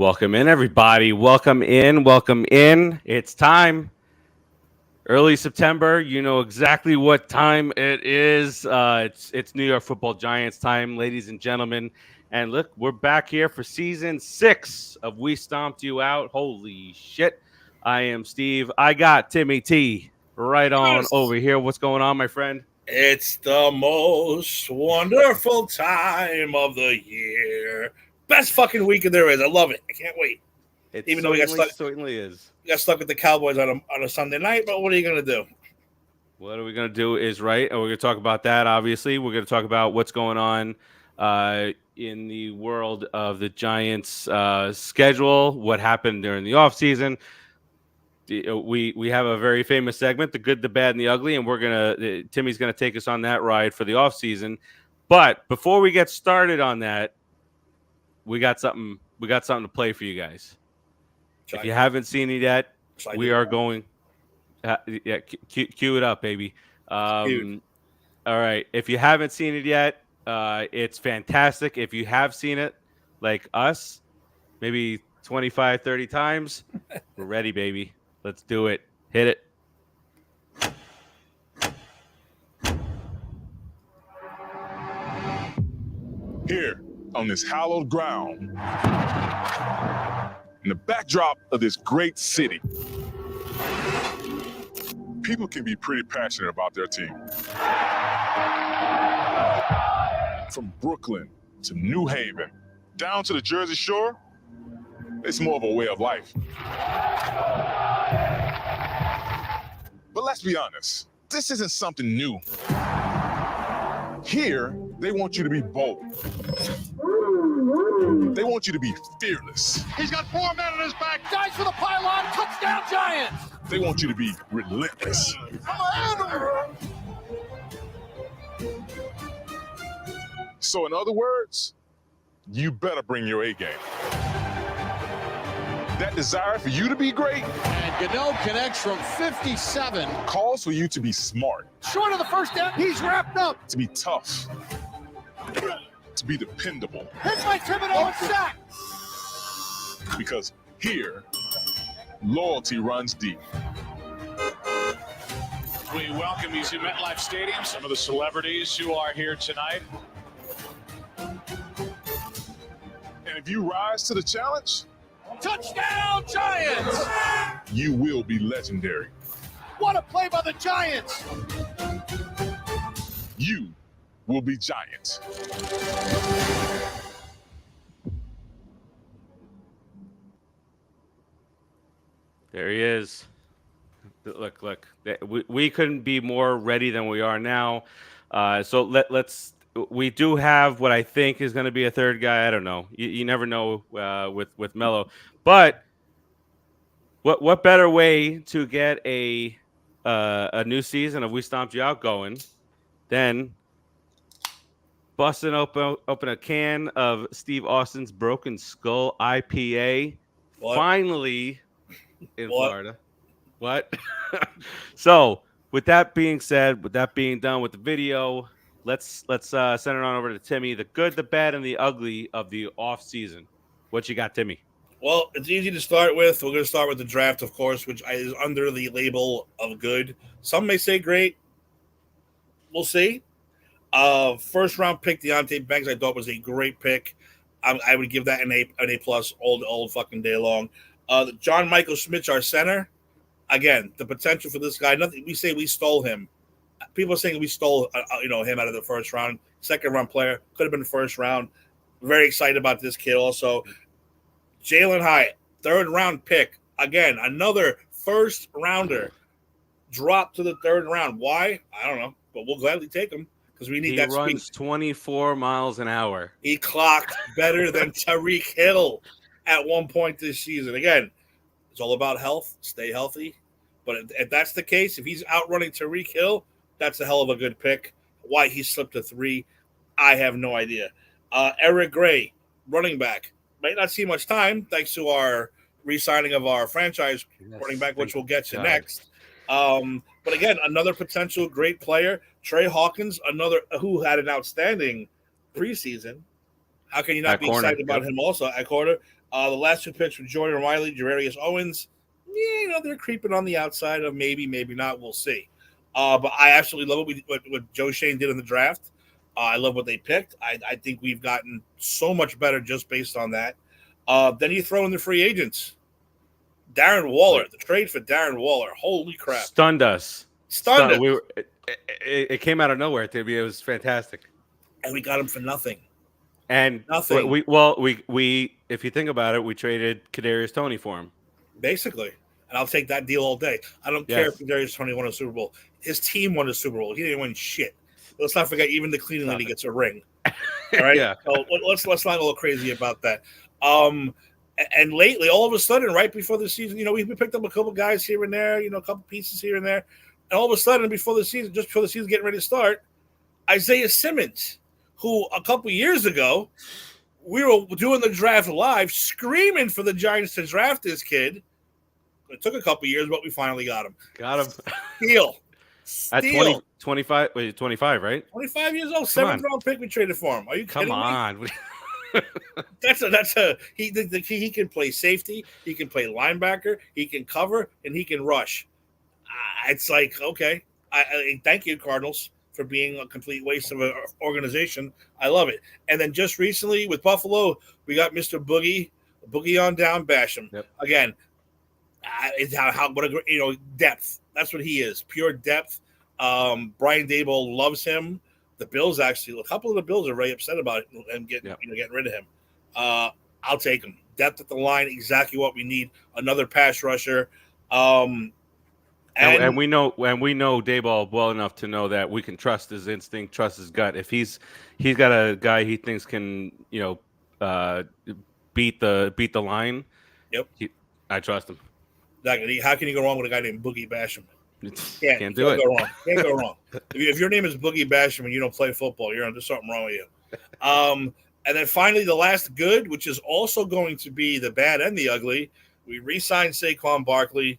Welcome in, everybody. Welcome in. Welcome in. It's time. Early September. You know exactly what time it is. It's New York Football Giants time, ladies and gentlemen. And look, we're back here for season 6 of We Stomped You Out. Holy shit! I am Steve. I got Timmy T right on over here. What's going on, my friend? It's the most wonderful time of the year. Best fucking weekend there is. I love it. I can't wait. It Even though certainly is. we got stuck with the Cowboys on a Sunday night, but what are you gonna do? What are we going to do is right, and we're going to talk about that, obviously. We're going to talk about what's going on in the world of the Giants' schedule, what happened during the offseason. We have a very famous segment, the good, the bad, and the ugly, and Timmy's going to take us on that ride for the offseason. But before we get started on that, we got something to play for you guys. If you haven't seen it yet, we are going – cue it up, baby. All right. If you haven't seen it yet, it's fantastic. If you have seen it, like us, maybe 25, 30 times, we're ready, baby. Let's do it. Hit it. Here on this hallowed ground, in the backdrop of this great city, people can be pretty passionate about their team. From Brooklyn to New Haven, down to the Jersey Shore, it's more of a way of life. But let's be honest, this isn't something new. Here, they want you to be bold. They want you to be fearless. He's got 4 men on his back, dives for the pylon, touchdown Giants! They want you to be relentless. So in other words, you better bring your A game. That desire for you to be great And Gano connects from 57. calls for you to be smart, Short of the first down, he's wrapped up. to be tough, to be dependable. Hits by Thibodeau and sack. Because here, loyalty runs deep. We welcome you to MetLife Stadium, some of the celebrities who are here tonight. And if you rise to the challenge, Touchdown Giants! you will be legendary. What a play by the Giants! You will be giant. There he is. Look. We couldn't be more ready than we are now. So let's. We do have what I think is going to be a third guy. I don't know. You never know with Melo. But what better way to get a new season of We Stomped You Out going than busting open a can of Steve Austin's Broken Skull IPA. What? Finally in Florida. What? So with that being said, with that being done with the video, let's send it on over to Timmy. The good, the bad, and the ugly of the off season. What you got, Timmy? Well, it's easy to start with. We're going to start with the draft, of course, which is under the label of good. Some may say great. We'll see. First round pick Deontay Banks, I thought was a great pick. I would give that an A plus all fucking day long. John Michael Schmitz, our center. Again, the potential for this guy. Nothing. We say we stole him. People are saying we stole him out of the first round. Second round player, could have been the first round. Very excited about this kid. Also, Jalen Hyatt, third round pick. Again, another first rounder dropped to the third round. Why? I don't know, but we'll gladly take him because we need that speed. He runs 24 miles an hour. He clocked better than Tyreek Hill at one point this season. Again, it's all about health. Stay healthy. But if that's the case, if he's outrunning Tyreek Hill, that's a hell of a good pick. Why he slipped to 3, I have no idea. Eric Gray, running back. Might not see much time thanks to our re-signing of our franchise running back, which we'll get to next. But again, another potential great player. Trey Hawkins, another who had an outstanding preseason. How can you not At be corner, excited about yep. him also at corner? The last 2 picks from Jordan Riley, Jarius Owens. Yeah, they're creeping on the outside of maybe not. We'll see. But I absolutely love what Joe Shane did in the draft. I love what they picked. I think we've gotten so much better just based on that. Then you throw in the free agents. Darren Waller, the trade for Darren Waller. Holy crap. Stunned us. Stunned us. It came out of nowhere. It was fantastic. And we got him for nothing. And Nothing. we if you think about it, we traded Kadarius Toney for him. Basically. And I'll take that deal all day. I don't care if Kadarius Toney won a Super Bowl. His team won a Super Bowl. He didn't win shit. Let's not forget, even the cleaning lady gets a ring. All right? Yeah. So let's not go crazy about that. And lately, all of a sudden, right before the season, we picked up a couple guys here and there, a couple pieces here and there. And all of a sudden, just before the season getting ready to start, Isaiah Simmons, who a couple years ago, we were doing the draft live, screaming for the Giants to draft this kid. It took a couple years, but we finally got him. Got him. Steal. At 25, 25, right? 25 years old, 7th round pick we traded for him. Are you kidding me? Come on. He can play safety, he can play linebacker, he can cover, and he can rush. It's like, okay, I thank you, Cardinals, for being a complete waste of an organization. I love it. And then just recently with Buffalo, we got Mr. Boogie on down, Basham. Yep. Again, it's what a depth. That's what he is, pure depth. Brian Daboll loves him. The Bills actually, a couple of the Bills are very upset about it and getting rid of him. I'll take him. Depth at the line, exactly what we need. Another pass rusher. And we know Daboll well enough to know that we can trust his instinct, trust his gut. If he's got a guy he thinks can beat the line. Yep, I trust him. Exactly. How can you go wrong with a guy named Boogie Basham? Can't do it. Go wrong. Can't go wrong. If your name is Boogie Basham and you don't play football, there's something wrong with you. And then finally, the last good, which is also going to be the bad and the ugly, we re-signed Saquon Barkley,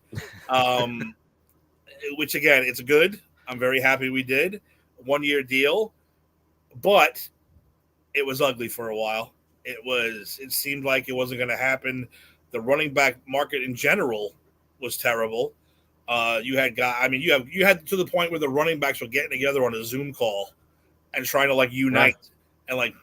which again, it's good. I'm very happy we did. 1-year deal, but it was ugly for a while. It seemed like it wasn't going to happen. The running back market in general was terrible. You had you had to the point where the running backs were getting together on a Zoom call and trying to unite and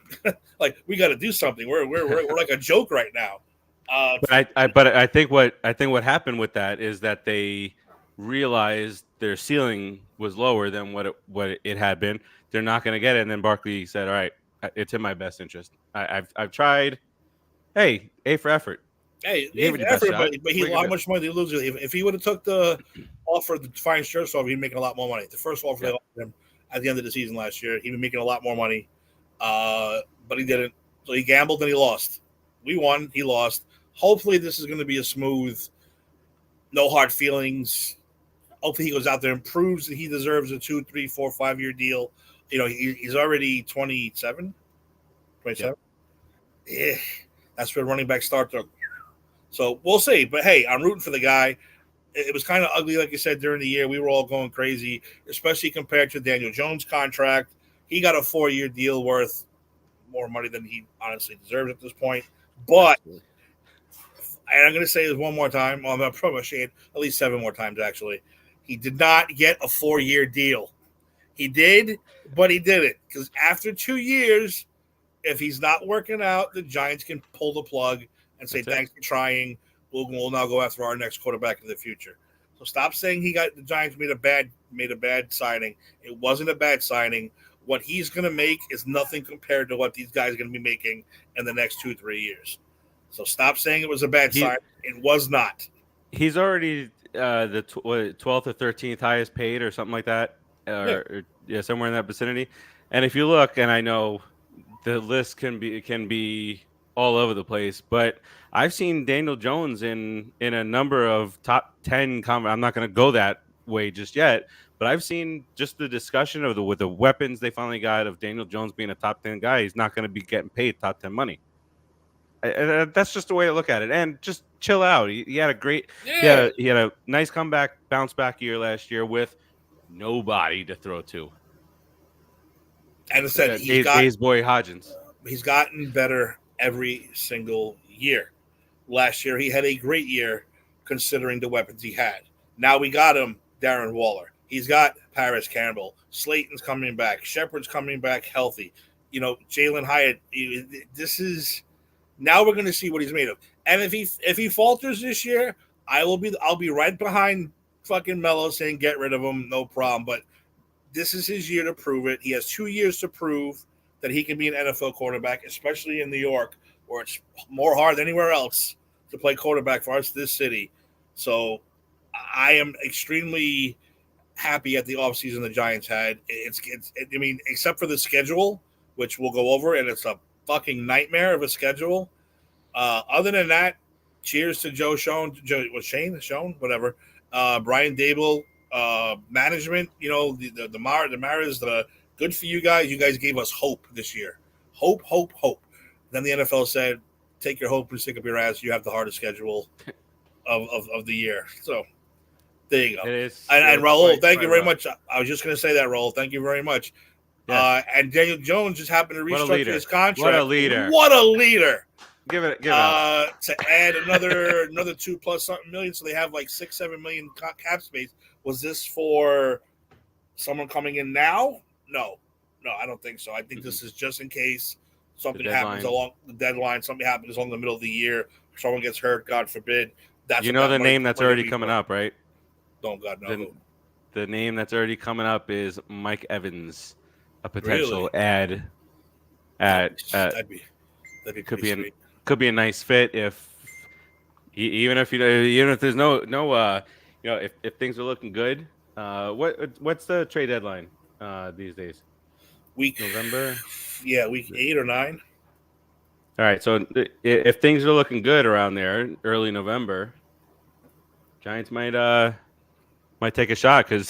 we got to do something. We're like a joke right now. But I think what happened with that is that they realized their ceiling was lower than what it had been. They're not going to get it, and then Barkley said, "All right, it's in my best interest. I've tried. Hey, A for effort." Hey, effort, but how much money did he lose? If he would have took the offer to find shirts off, he'd be making a lot more money. The first offer they offered him at the end of the season last year, he'd be making a lot more money. But he didn't. So he gambled and he lost. We won. He lost. Hopefully this is going to be a smooth, no hard feelings. Hopefully he goes out there and proves that he deserves a 2, 3, 4, 5-year deal. He's already 27. 27. Yeah, that's where running back start to. So we'll see. But, hey, I'm rooting for the guy. It was kind of ugly, like you said, during the year. We were all going crazy, especially compared to Daniel Jones' contract. He got a 4-year deal worth more money than he honestly deserves at this point. But, and I'm going to say this one more time. Well, I'm probably saying it at least 7 more times, actually. He did not get a 4-year deal. He did, but he didn't. Because after 2 years, if he's not working out, the Giants can pull the plug and say, thanks for trying. We'll now go after our next quarterback in the future. So stop saying the Giants made a bad signing. It wasn't a bad signing. What he's going to make is nothing compared to what these guys are going to be making in the next 2-3 years. So stop saying it was a bad sign. It was not. He's already the 12th or 13th highest paid or something like that, or somewhere in that vicinity. And if you look, and I know the list can be all over the place, but I've seen Daniel Jones in a number of top 10 I'm not going to go that way just yet, but I've seen just the discussion of with the weapons they finally got of Daniel Jones being a top 10 guy. He's not going to be getting paid top 10 money. That's just the way I look at it. And just chill out. He had a great, he had a nice bounce back year last year with nobody to throw to. And I said Dave's boy Hodgins. He's gotten better every single year. Last year, he had a great year considering the weapons he had. Now we got him, Darren Waller. He's got Paris Campbell. Slayton's coming back. Shepard's coming back healthy. Jalen Hyatt. This is now we're going to see what he's made of. And if he falters this year, I'll be right behind fucking Melo saying get rid of him, no problem. But this is his year to prove it. He has 2 years to prove that he can be an NFL quarterback, especially in New York, where it's more hard than anywhere else to play quarterback for us this city. So I am extremely happy at the offseason the Giants had. I mean, except for the schedule, which we'll go over, and it's a fucking nightmare of a schedule. Other than that, cheers to Shane, whatever. Brian Dable, management, the Maras, the good for you guys. You guys gave us hope this year. Hope. Then the NFL said, take your hope and stick up your ass. You have the hardest schedule of the year. So there you go. It is. And Raul, thank you very much. I was just going to say that, Raul. Thank you very much. Yes. And Daniel Jones just happened to restructure his contract. What a leader. What a leader. Give it up. To add another 2+ something million, so they have like 6-7 million cap space. Was this for someone coming in now? No, I don't think so. I think this is just in case something happens along the deadline. Something happens along the middle of the year. Someone gets hurt, God forbid. That's the name that's already coming up, right? Don't God know. The name that's already coming up is Mike Evans, a potential add. That'd be could be a nice fit even if there's no if things are looking good. What's the trade deadline these days? Week November. Yeah, week 8 or 9. All right, so if things are looking good around there, early November, Giants might take a shot because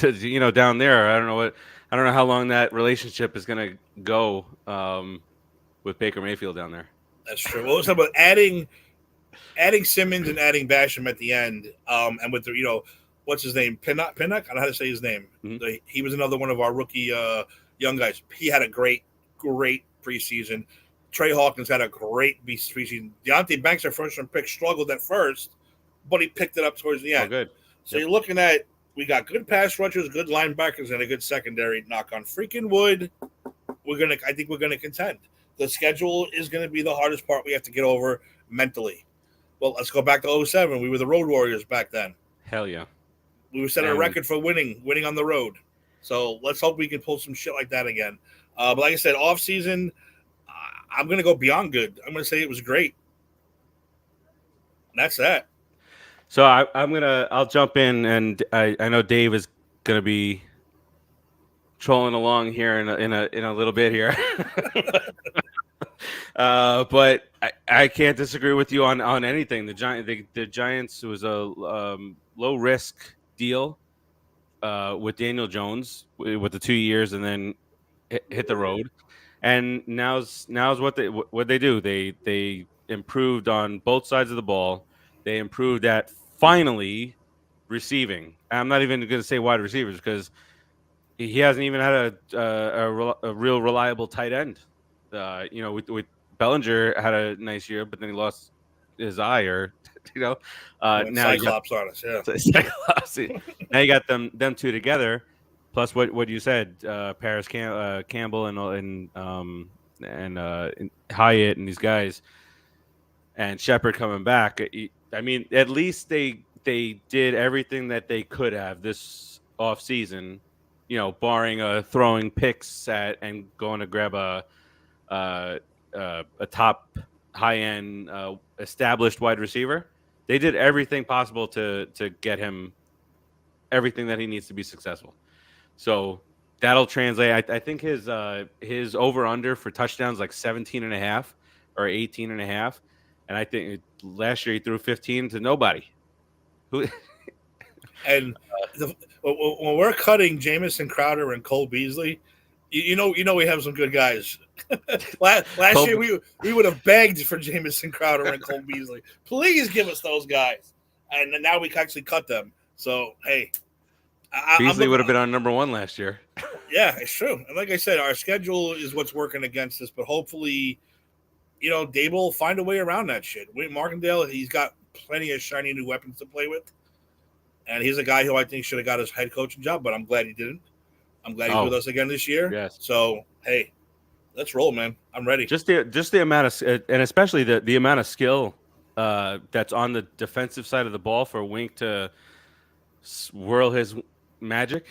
down there, I don't know how long that relationship is going to go with Baker Mayfield down there. That's true. Well, it's about adding Simmons and adding Basham at the end, and with the what's his name, Pinnock. I don't know how to say his name. Mm-hmm. He was another one of our rookie young guys. He had a great preseason. Trey Hawkins had a great preseason. Deonte Banks, our first-round pick, struggled at first, but he picked it up towards the end. Oh, good. So You're looking at we got good pass rushers, good linebackers, and a good secondary. Knock on freaking wood. I think we're gonna contend. The schedule is going to be the hardest part we have to get over mentally. Well, let's go back to 2007. We were the Road Warriors back then. Hell yeah. We were setting a record for winning on the road. So let's hope we can pull some shit like that again. But like I said, off season, I'm going to go beyond good. I'm going to say it was great. And that's that. So I'll jump in, and I know Dave is going to be trolling along here in a little bit here. But I can't disagree with you on anything. The Giants was a low risk deal with Daniel Jones with the 2 years and then hit the road. And now's what they do. They improved on both sides of the ball. They improved at finally receiving. I'm not even going to say wide receivers because he hasn't even had a real reliable tight end. With Bellinger had a nice year, but then he lost his eye, now Cyclops on us, yeah. Cyclops. Now you got them two together, plus what you said, Paris Campbell and Hyatt and these guys, and Shepard coming back. I mean, at least they did everything that they could have this offseason, barring throwing picks and going to grab a top high-end established wide receiver. They did everything possible to get him everything that he needs to be successful. So that'll translate. I think his over-under for touchdowns like 17.5 or 18.5. And I think last year he threw 15 to nobody. And when we're cutting Jamison Crowder and Cole Beasley, you know we have some good guys. last year we would have begged for Jamison Crowder and Cole Beasley. Please give us those guys. And now we can actually cut them. So hey, Beasley would have been on number 1 last year. Yeah, it's true. And like I said, our schedule is what's working against us. But hopefully, Dable will find a way around that shit. Wait, Markendale, he's got plenty of shiny new weapons to play with. And he's a guy who I think should have got his head coaching job, but I'm glad he didn't. I'm glad he's with us again this year. Yes. So, hey, let's roll, man. I'm ready. Just the amount of, and especially the amount of skill that's on the defensive side of the ball for Wink to swirl his magic.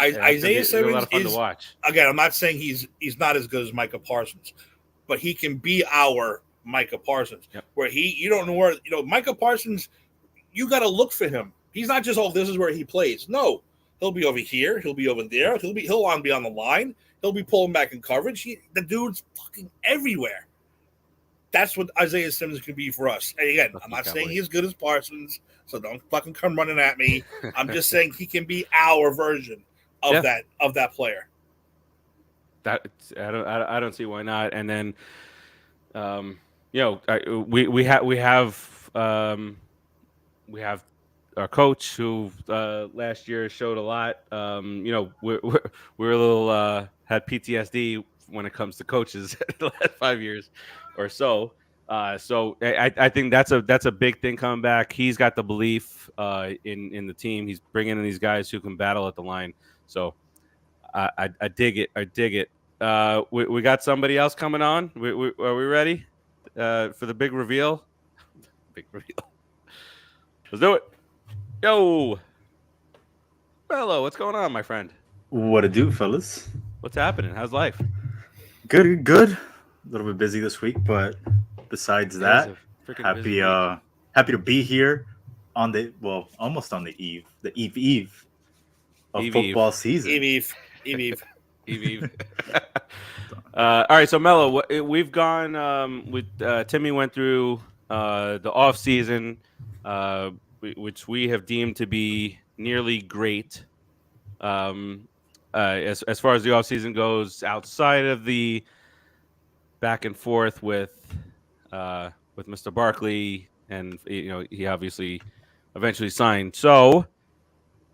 Isaiah Simmons a lot of fun is, to watch. Again, I'm not saying he's not as good as Micah Parsons, but he can be our Micah Parsons. Yep. Where you don't know where Micah Parsons, you got to look for him. He's not just this is where he plays. No, he'll be over here. He'll be over there. He'll be on the line. He'll be pulling back in coverage. The dude's fucking everywhere. That's what Isaiah Simmons can be for us. And again, I'm not saying he's as good as Parsons, so don't fucking come running at me. I'm just saying he can be our version of that player. I don't see why not. And then, we have our coach who last year showed a lot. We're a little had PTSD when it comes to coaches the last 5 years or so. So I think that's a big thing coming back. He's got the belief in the team. He's bringing in these guys who can battle at the line. So I dig it. I dig it. We got somebody else coming on. Are we ready for the big reveal? Big reveal. Let's do it. Yo, Bello, what's going on, my friend? What it do, fellas? What's happening? How's life? Good. A little bit busy this week, but besides that, happy to be here on almost on the eve of football season. Eve. All right, so Mello, we've gone with Timmy went through the off season, which we have deemed to be nearly great. As far as the off season goes, outside of the back and forth with Mr. Barkley, and he obviously eventually signed. So,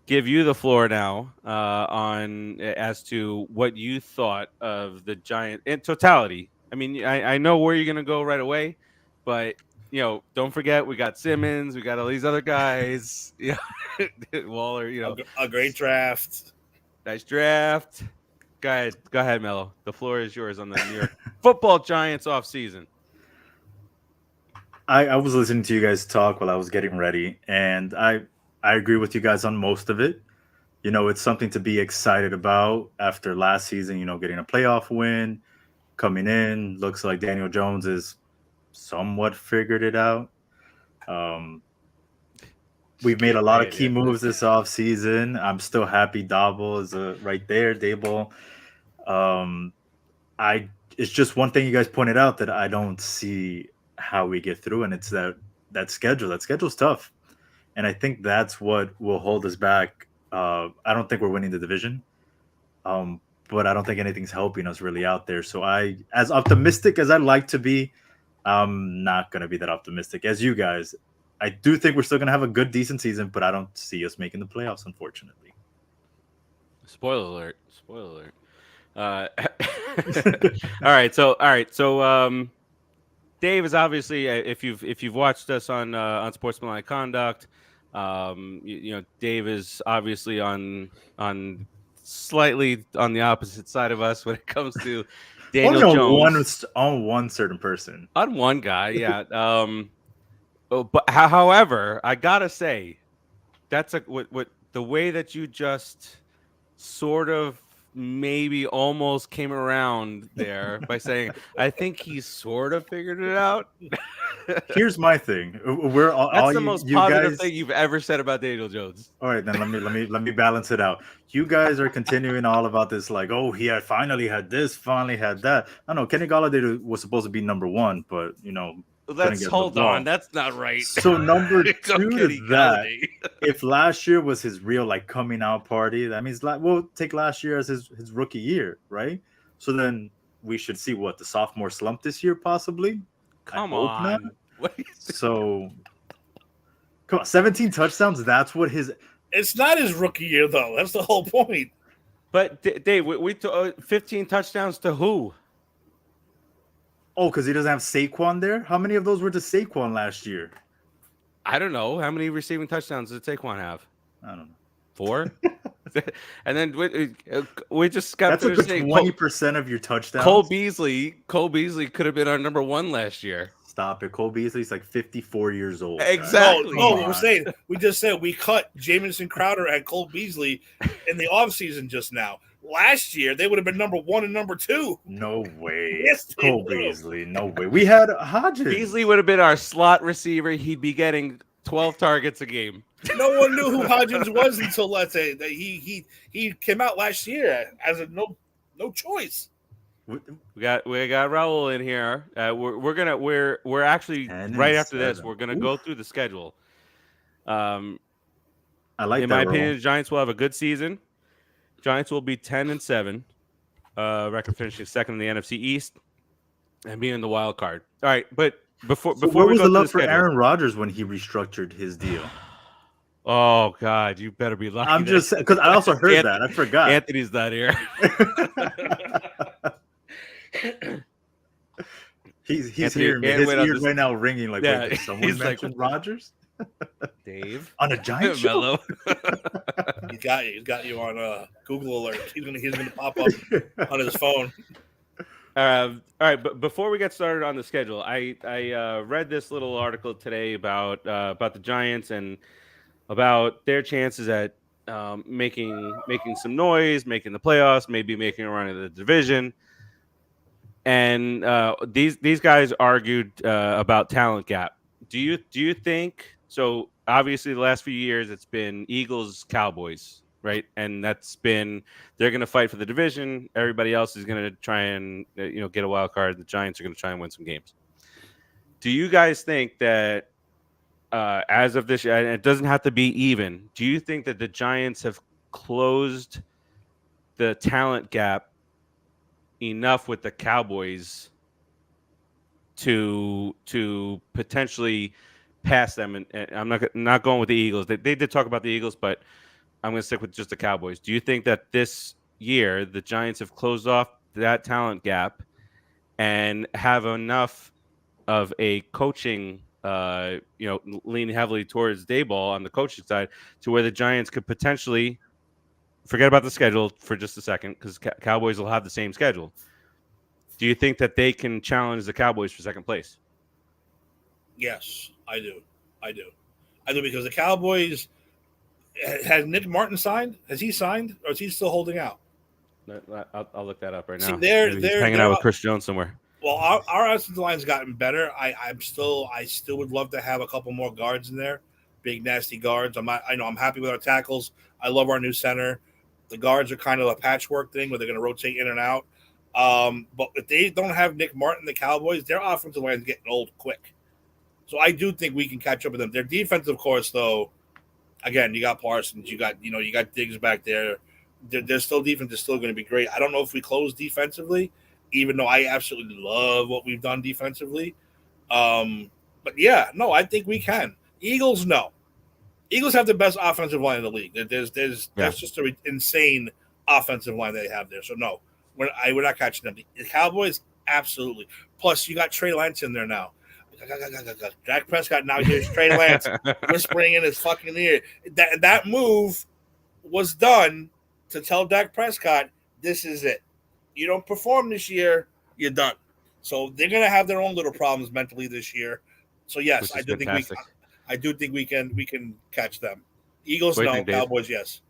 give you the floor now as to what you thought of the Giants in totality. I mean, I know where you're gonna go right away, but don't forget we got Simmons, we got all these other guys. Waller. A great draft. Nice draft. Go ahead, Mello. The floor is yours on the New York Football Giants off season. I was listening to you guys talk while I was getting ready, and I agree with you guys on most of it. It's something to be excited about after last season, getting a playoff win, coming in. Looks like Daniel Jones is somewhat figured it out. We've made a lot of key moves this offseason. I'm still happy Dable is right there, Dable. It's just one thing you guys pointed out that I don't see how we get through, and it's that schedule. That schedule's tough. And I think that's what will hold us back. I don't think we're winning the division, but I don't think anything's helping us really out there. So as optimistic as I'd like to be, I'm not going to be that optimistic as you guys. I do think we're still going to have a good, decent season, but I don't see us making the playoffs, unfortunately. Spoiler alert. All right. So Dave is obviously, if you've watched us on Sportsmanlike Conduct, Dave is obviously on slightly on the opposite side of us when it comes to Daniel Jones. On one certain person. On one guy, yeah. But however, I gotta say, that's what the way that you just sort of maybe almost came around there by saying, I think he's sort of figured it out. Here's my thing. That's the most positive thing you've ever said about Daniel Jones. All right, then let me balance it out. You guys are continuing all about this, like, oh, he had finally had this, finally had that. I know Kenny Golladay was supposed to be number one, but let's hold on. That's not right. So number two to that, if last year was his real coming out party, that means we'll take last year as his rookie year, right? So then we should see the sophomore slump this year possibly. Come on. So come on, 17 touchdowns. That's what his. It's not his rookie year though. That's the whole point. But Dave, we 15 touchdowns to who? Oh, because he doesn't have Saquon there? How many of those were to Saquon last year? I don't know. How many receiving touchdowns did Saquon have? I don't know. 4? And then we just got That's a finished good saying 20% of your touchdowns. Cole Beasley could have been our number 1 last year. Stop it. Cole Beasley's like 54 years old. Exactly. No, Come we're on. saying we just said we cut Jamison Crowder and Cole Beasley in the offseason just now. Last year they would have been number 1 and number 2. No way. Yes, they Cole would've. Beasley. No way. We had Hodges. Beasley would have been our slot receiver. He'd be getting 12 targets a game. No one knew who Hodgins was until let's say that he came out last year as a no choice. We got Raul in here. We're actually 10 right and after this. 7. We're gonna go through the schedule. I like In that. my Raul. opinion, the Giants will have a good season. Giants will be 10-7, record finishing second in the NFC East, and being the wild card. All right, but before Where we was go the to love the for schedule, Aaron Rodgers when he restructured his deal? oh God, you better be lucky. I'm just because I also heard that. I forgot. Anthony's not here. he's Anthony- hearing me. and His went on ears this- right now ringing like, Yeah, wait, did someone he's like, mention Rodgers Dave on a Giant show? Mello. He's got you on Google alert. He's gonna pop up on his phone. All right, but before we get started on the schedule, I read this little article today about the Giants and about their chances at making some noise, making the playoffs, maybe making a run in the division. And these guys argued about talent gap. Do you think so? Obviously, the last few years it's been Eagles, Cowboys, right? And that's been they're going to fight for the division. Everybody else is going to try and get a wild card. The Giants are going to try and win some games. Do you guys think that as of this year, and it doesn't have to be even, do you think that the Giants have closed the talent gap enough with the Cowboys to potentially pass them? And I'm not going with the Eagles. They did talk about the Eagles, but I'm going to stick with just the Cowboys. Do you think that this year the Giants have closed off that talent gap and have enough of a coaching, leaning heavily towards Dayball on the coaching side to where the Giants could potentially forget about the schedule for just a second because Cowboys will have the same schedule. Do you think that they can challenge the Cowboys for second place? Yes, I do because the Cowboys has Nick Martin signed? Has he signed, or is he still holding out? I'll look that up right now. See, Maybe he's hanging out with Chris Jones somewhere. Well, our offensive line's gotten better. I still would love to have a couple more guards in there, big nasty guards. I'm happy with our tackles. I love our new center. The guards are kind of a patchwork thing where they're going to rotate in and out. But if they don't have Nick Martin, the Cowboys, their offensive line is getting old quick. So I do think we can catch up with them. Their defense, of course, though, again, you got Parsons, you got Diggs back there. Their still defense is still going to be great. I don't know if we close defensively, even though I absolutely love what we've done defensively. But yeah, no, I think we can. Eagles, no. Eagles have the best offensive line in the league. That's just an insane offensive line they have there. So no, we're not catching them. The Cowboys, absolutely. Plus, you got Trey Lance in there now. Dak Prescott now here's Trey Lance whispering in his fucking ear. That move was done to tell Dak Prescott, this is it. You don't perform this year, you're done. So they're gonna have their own little problems mentally this year. So yes, I do think we can catch them. Eagles, no. Cowboys, yes.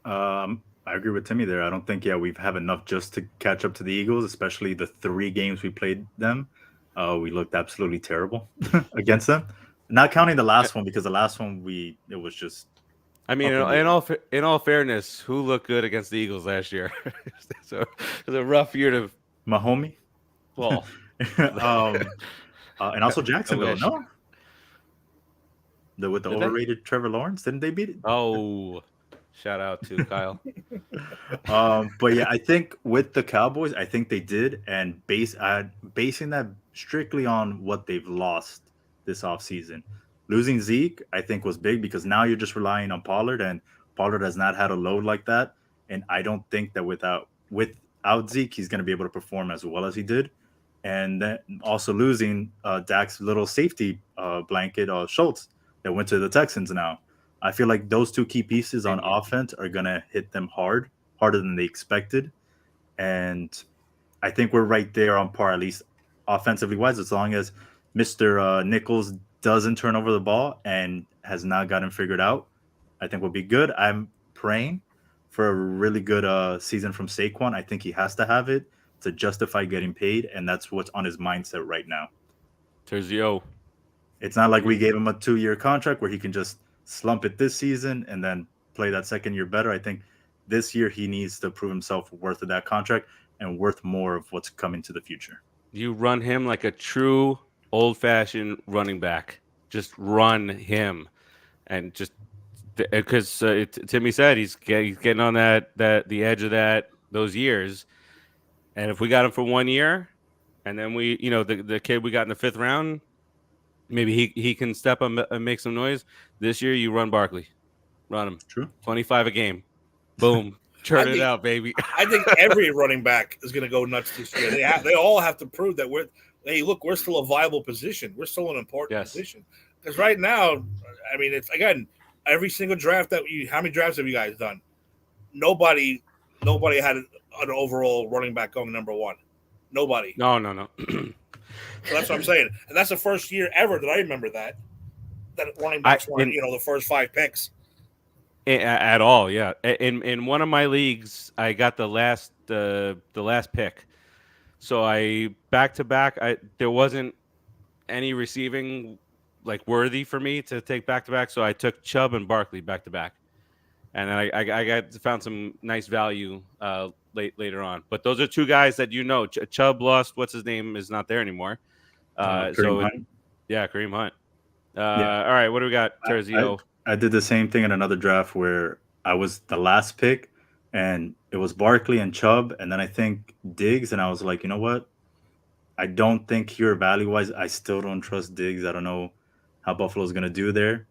I agree with Timmy there. I don't think we have enough just to catch up to the Eagles, especially the 3 games we played them. We looked absolutely terrible against them. Not counting the last one, because the last one it was just. I mean, in all fairness, who looked good against the Eagles last year? So it was a rough year to Mahomie. Well, and also Jacksonville. No, with the overrated Trevor Lawrence, didn't they beat it? Oh, shout out to Kyle. But yeah, I think with the Cowboys, I think they did, and basing that strictly on what they've lost this offseason. Losing Zeke, I think, was big because now you're just relying on Pollard, and Pollard has not had a load like that. And I don't think that without Zeke, he's going to be able to perform as well as he did. and then also losing Dak's little safety blanket, Schultz, that went to the Texans now. I feel like those two key pieces on offense are going to hit them harder than they expected. And I think we're right there on par, at least offensively wise, as long as Mr. Nichols doesn't turn over the ball and has not gotten figured out. I think we'll be good. I'm praying for a really good season from Saquon. I think he has to have it to justify getting paid, and that's what's on his mindset right now. Terzio. It's not like we gave him a 2-year contract where he can just slump it this season and then play that second year better. I think this year he needs to prove himself worth of that contract and worth more of what's coming to the future. You run him like a true old-fashioned running back. Just run him, and just because Timmy said he's getting on the edge of those years, and if we got him for 1 year, and then the kid we got in the 5th round, maybe he can step up and make some noise. This year, you run Barkley, run him. True. 25 a game, boom, churn it out, baby. I think every running back is going to go nuts this year. They all have to prove that we're still a viable position. We're still an important position. Because right now, I mean, it's again every single draft how many drafts have you guys done? Nobody had an overall running back going number 1. Nobody. No. So that's what I'm saying, and that's the first year ever that I remember that running backs weren't the first 5 picks at all. Yeah, in one of my leagues, I got the last pick, so I back to back. There wasn't any receiving like worthy for me to take back to back, so I took Chubb and Barkley back to back, and then I found some nice value later on. But those are 2 guys that Chubb lost. What's his name is not there anymore. Kareem Hunt. Kareem Hunt. All right, what do we got, Terzio? I did the same thing in another draft where I was the last pick, and it was Barkley and Chubb, and then I think Diggs, and I was like, you know what? I don't think here value-wise, I still don't trust Diggs. I don't know how Buffalo's going to do there.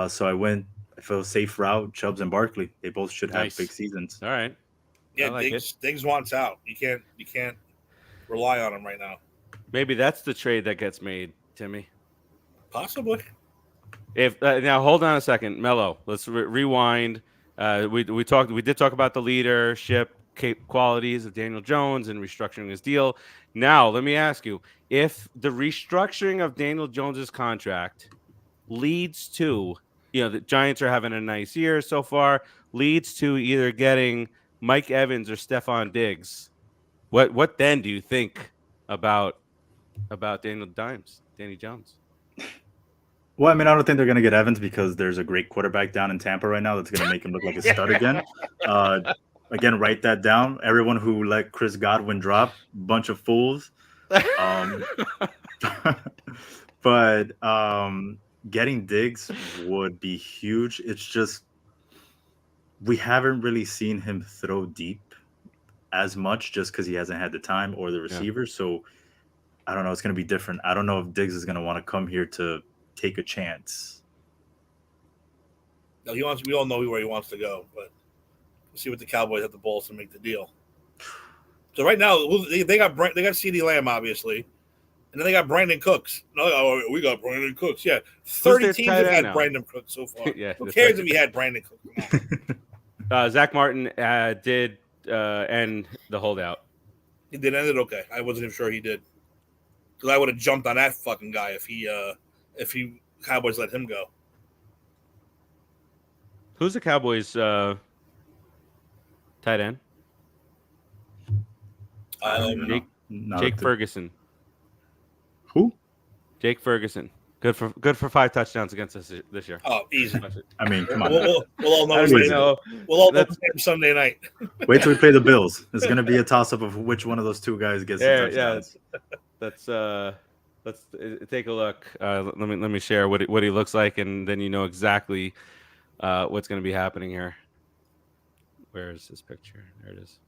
So I went for a safe route, Chubbs and Barkley. They both should have big seasons. All right. Yeah, Diggs wants out. You can't rely on him right now. Maybe that's the trade that gets made, Timmy. Possibly. If now, hold on a second, Mello. Let's rewind. We did talk about the leadership qualities of Daniel Jones and restructuring his deal. Now, let me ask you: if the restructuring of Daniel Jones's contract leads to, the Giants are having a nice year so far, leads to either getting Mike Evans or Stephon Diggs, what then do you think about Danny Jones? Well, I mean, I don't think they're going to get Evans because there's a great quarterback down in Tampa right now that's going to make him look like a stud again. Again, write that down. Everyone who let Chris Godwin drop, bunch of fools. But getting Diggs would be huge. It's just we haven't really seen him throw deep as much just because he hasn't had the time or the receivers. Yeah. So I don't know. It's going to be different. I don't know if Diggs is going to want to come here to take a chance. No, we all know where he wants to go, but we'll see what the Cowboys have the balls to make the deal. So right now they got CeeDee Lamb, obviously, and then they got Brandon Cooks. No, we got Brandon Cooks. Yeah, 30 teams have had Brandon Cooks so far. Yeah, who cares if he had Brandon Cooks? Zach Martin did end the holdout. He did end it. Okay, I wasn't even sure he did, because I would have jumped on that fucking guy if he Cowboys let him go. Who's the Cowboys tight end? Jake Ferguson. Who? Jake Ferguson. Good for 5 touchdowns against us this year. Oh, easy. I mean, come on. We'll all know. We'll all know Sunday night. Wait till we play the Bills. It's going to be a toss-up of which one of those 2 guys gets the touchdowns. Yeah, let's take a look. Let me share what he looks like, and then you know exactly what's going to be happening here. Where is this picture? There it is.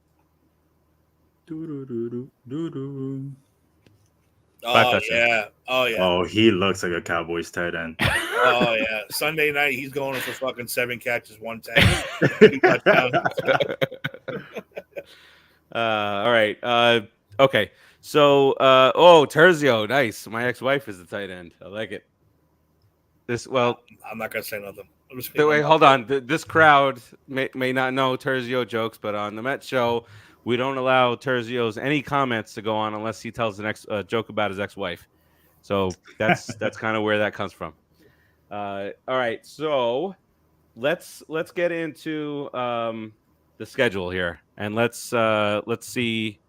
Oh yeah. Oh, he looks like a Cowboys tight end. Oh yeah. Sunday night he's going for fucking 7 catches, 1 tag. All right. Okay. So, Terzio, nice. My ex-wife is the tight end. I like it. I'm not gonna say nothing. I'm just Wait, I'm not hold saying- on. This crowd may not know Terzio jokes, but on the Met show, we don't allow Terzio's any comments to go on unless he tells the next joke about his ex-wife. So that's kind of where that comes from. All right, so let's get into the schedule here, and let's see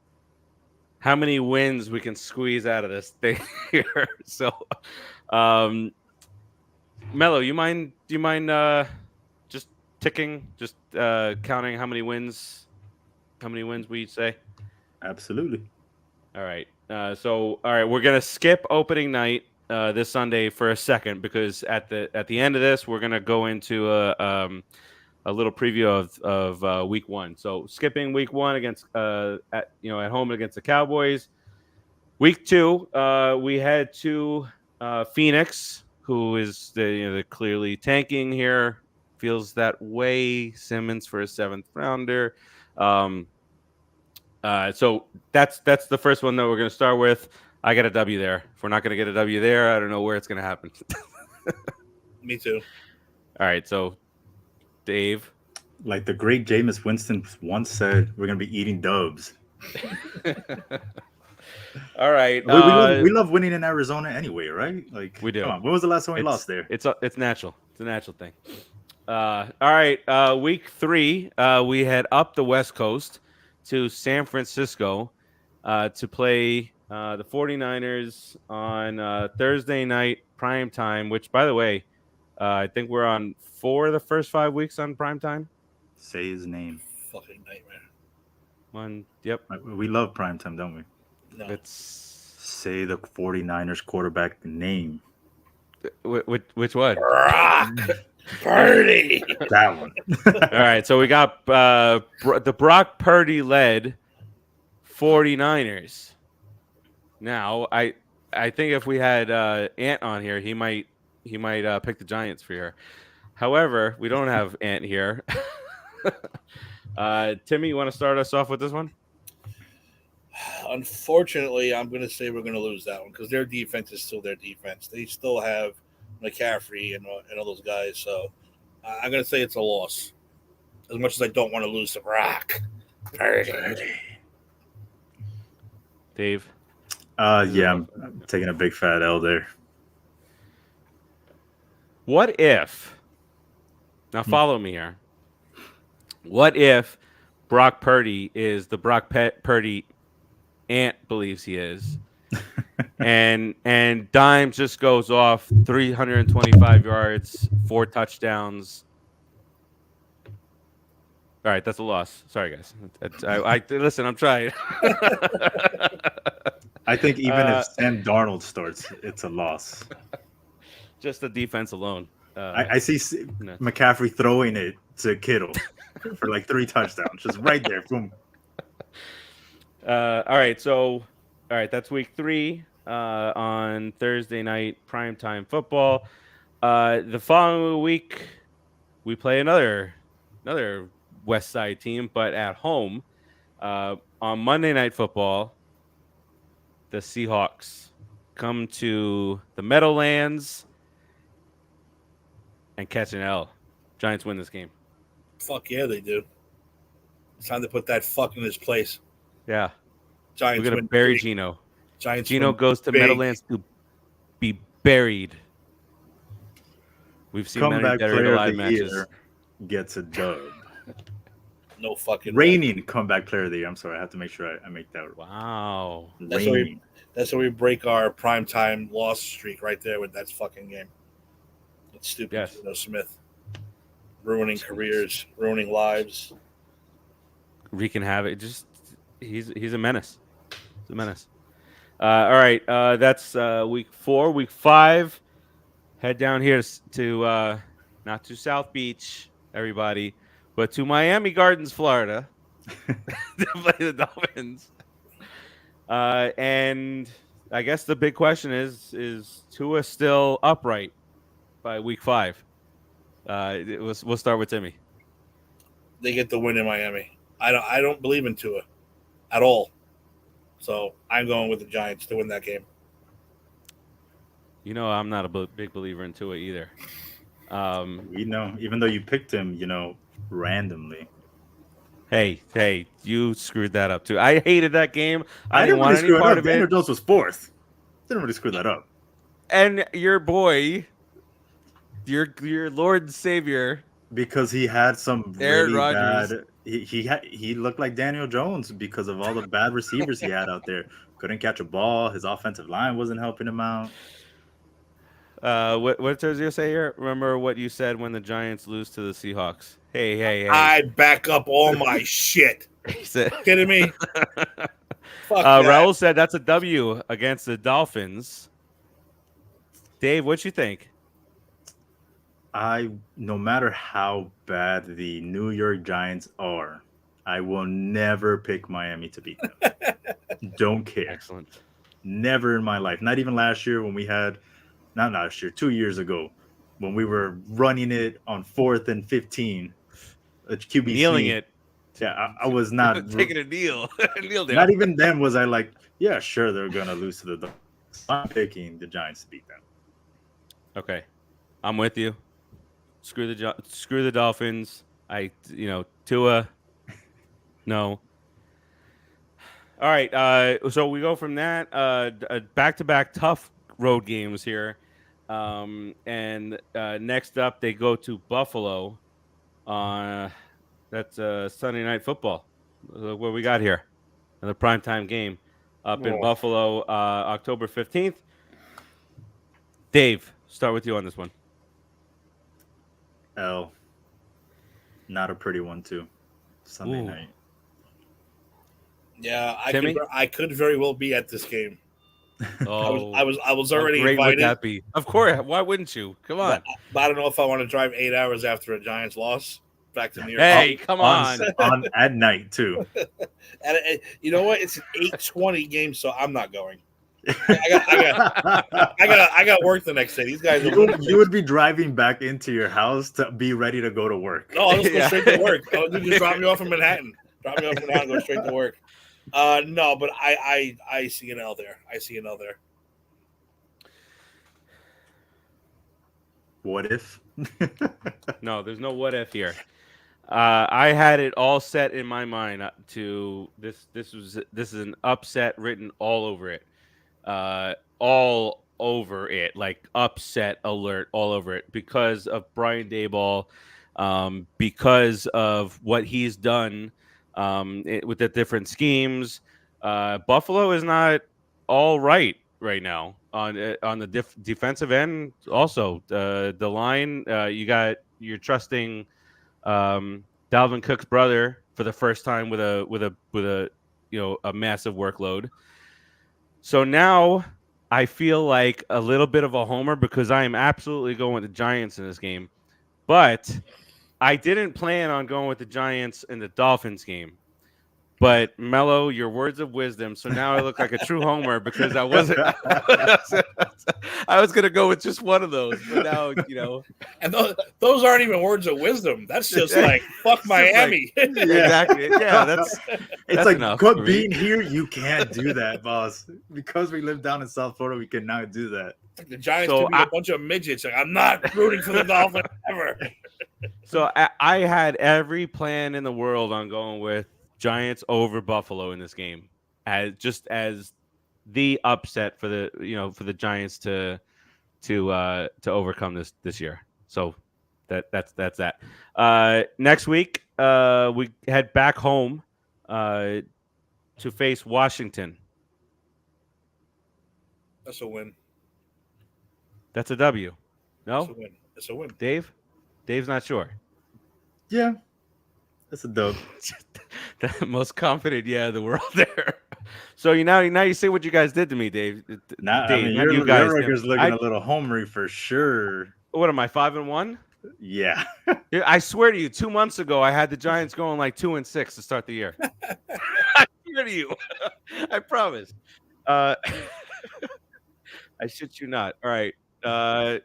how many wins we can squeeze out of this thing here. So, Mello, do you mind just ticking, just counting how many wins we each say? Absolutely. All right. All right, we're gonna skip opening night this Sunday for a second because at the end of this, we're gonna go into a little preview of week one. So skipping week one against at home against the Cowboys. Week two, we head to Phoenix, who is the clearly tanking here. Feels that way. Simmons for a seventh rounder. So that's the first one that we're going to start with. I got a W there. If we're not going to get a W there, I don't know where it's going to happen. Me too. All right, so Dave. Like the great Jameis Winston once said, we're gonna be eating dubs. All right. We love winning in Arizona anyway, right? Like We do. Come on, when was the last time we lost there? It's natural. It's a natural thing. All right. Week 3, we head up the West Coast to San Francisco to play the 49ers on Thursday night prime time, which, by the way, I think we're on 4 of the first 5 weeks on prime time. Say his name. Fucking nightmare. Yep. We love primetime, don't we? No. It's Say the 49ers quarterback name. which one? Brock Purdy. That one. All right, so we got the Brock Purdy led 49ers. Now, I think if we had Ant on here, he might pick the Giants for here. However, we don't have Ant here. Timmy, you want to start us off with this one? Unfortunately, I'm going to say we're going to lose that one because their defense is still their defense. They still have McCaffrey and all those guys. So I'm going to say it's a loss. As much as I don't want to lose to Brock Purdy. Dave? Yeah, I'm taking a big fat L there. What if, now follow me here. What if Brock Purdy is the Brock Purdy Ant believes he is, and Dimes just goes off 325 yards, 4 touchdowns. All right, that's a loss. Sorry, guys. I listen. I'm trying. I think even if Sam Darnold starts, it's a loss. Just the defense alone. I see McCaffrey throwing it to Kittle for like 3 touchdowns, just right there. Boom. All right, that's week 3 on Thursday night primetime football. The following week, we play another West Side team, but at home. On Monday Night Football, the Seahawks come to the Meadowlands and catch an L. Giants win this game. Fuck yeah, they do. It's time to put that fuck in his place. Yeah. Giants We're going to win bury big. Gino. Giants Gino win goes to big. Meadowlands to be buried. We've seen many Comeback buried player alive of the matches. year gets a dub. No fucking Reigning comeback player of the year. I'm sorry, I have to make sure I make that. Wow. Reigning. That's how we break our primetime loss streak right there with that fucking game. It's stupid. Yes. Geno Smith. Ruining careers, ruining lives. Wreaking havoc. Just he's a menace. He's a menace. All right. That's week 4. Week 5. Head down here to not to South Beach, everybody, but to Miami Gardens, Florida, to play the Dolphins. And I guess the big question is Tua still upright by week 5? We'll start with Timmy. They get the win in Miami. I don't believe in Tua at all. So I'm going with the Giants to win that game. You know, I'm not a big believer in Tua either. We know, even though you picked him, randomly. Hey, you screwed that up too. I hated that game. I I didn't didn't really want any screw it part up. of Daniel it. Jones was fourth. Didn't really screw that up. And your boy, your Lord and Savior, Because he had some Aaron really Rodgers. bad. He looked like Daniel Jones because of all the bad receivers he had out there. Couldn't catch a ball. His offensive line wasn't helping him out. What does you say here? Remember what you said when the Giants lose to the Seahawks? Hey. I back up all my shit. He said, Kidding me? Fuck that. Raul said that's a W against the Dolphins. Dave, what you think? No matter how bad the New York Giants are, I will never pick Miami to beat them. Don't care. Excellent. Never in my life. Not even last year when we had, not last year, 2 years ago, when we were running it on 4th and 15 at QBC. Kneeling it. Yeah, I was not taking a kneel. Kneel down. Not even then was I like, yeah, sure, they're gonna lose to the Dolphins. I'm picking the Giants to beat them. Okay, I'm with you. Screw the Dolphins. Tua. No. All right. So we go from that back-to-back tough road games here, and next up they go to Buffalo. That's Sunday Night Football. What we got here? Another primetime game up in Buffalo, October 15th. Dave, start with you on this one. L. Not a pretty one too. Sunday Ooh. night. Yeah, Timmy? I could very well be at this game. Oh, I was how already great invited. would that be? Of course. Why wouldn't you? Come on. But I don't know if I want to drive 8 hours after a Giants loss back to New York. Hey, come on. At night too. And you know what? It's an 8:20 game, so I'm not going. I got work the next day. These guys You would be driving back into your house to be ready to go to work. No, I'll just go straight to work. I'll just drop me off in Manhattan. Drop me off in Manhattan, go straight to work. No, but I see an L there. I see an L there. What if? No, there's no what if here. I had it all set in my mind to this. This is an upset written all over it. All over it, like upset alert all over it because of Brian Daboll, because of what he's done with the different schemes. Buffalo is not all right now on the defensive end. Also, the line you're trusting Dalvin Cook's brother for the first time with a massive workload. So now I feel like a little bit of a homer because I am absolutely going with the Giants in this game. But I didn't plan on going with the Giants in the Dolphins game. But Mello, your words of wisdom. So now I look like a true homer because I wasn't. I was gonna go with just one of those, but now And those aren't even words of wisdom. That's just like fuck Miami. Exactly. Yeah, that's like enough quit being here. You can't do that, boss. Because we live down in South Florida, we cannot do that. Like the Giants could be a bunch of midgets. Like, I'm not rooting for the Dolphins ever. So I had every plan in the world on going with Giants over Buffalo in this game, as the upset for the Giants to overcome this year. So that's that. Next week we head back home to face Washington. That's a win. That's a W. No, That's a win. That's a win. Dave's not sure. Yeah, that's a dub. The most confident in the world there. So now you see what you guys did to me, Dave. Dave, your record's looking a little homery for sure. What am I, 5-1? Yeah. I swear to you, 2 months ago I had the Giants going like 2-6 to start the year. I swear to you. I promise. I shit you not. All right.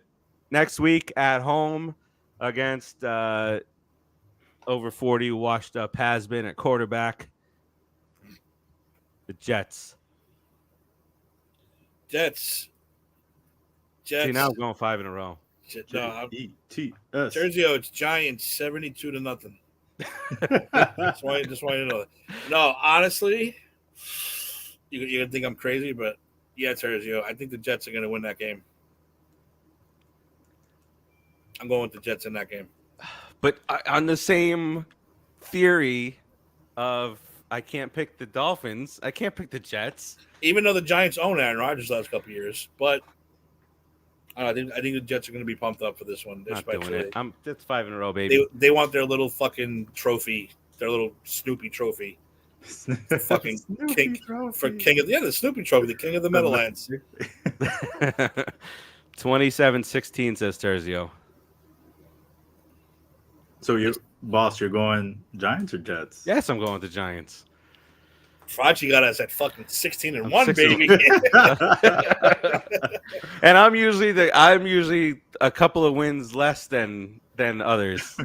Next week at home against over 40 washed up has-been at quarterback. The Jets. Jets. See, now I'm going 5 in a row. No, J-E-T-S. Terzio, it's Giants 72-0. Just want you to know that. No, honestly, you're going to think I'm crazy, but yeah, Terzio, I think the Jets are going to win that game. I'm going with the Jets in that game. But on the same theory of I can't pick the Dolphins, I can't pick the Jets. Even though the Giants own Aaron Rodgers the last couple of years, but I think the Jets are going to be pumped up for this one. Not doing it. That's 5 in a row, baby. They want their little fucking trophy, their little Snoopy trophy. Fucking Snoopy king trophy. for king of the Snoopy trophy, the king of the Meadowlands. 27-16 says Terzio. So you're going Giants or Jets? Yes, I'm going with the Giants. Farace got us at fucking 16-1, 6-1. baby. And I'm usually a couple of wins less than others.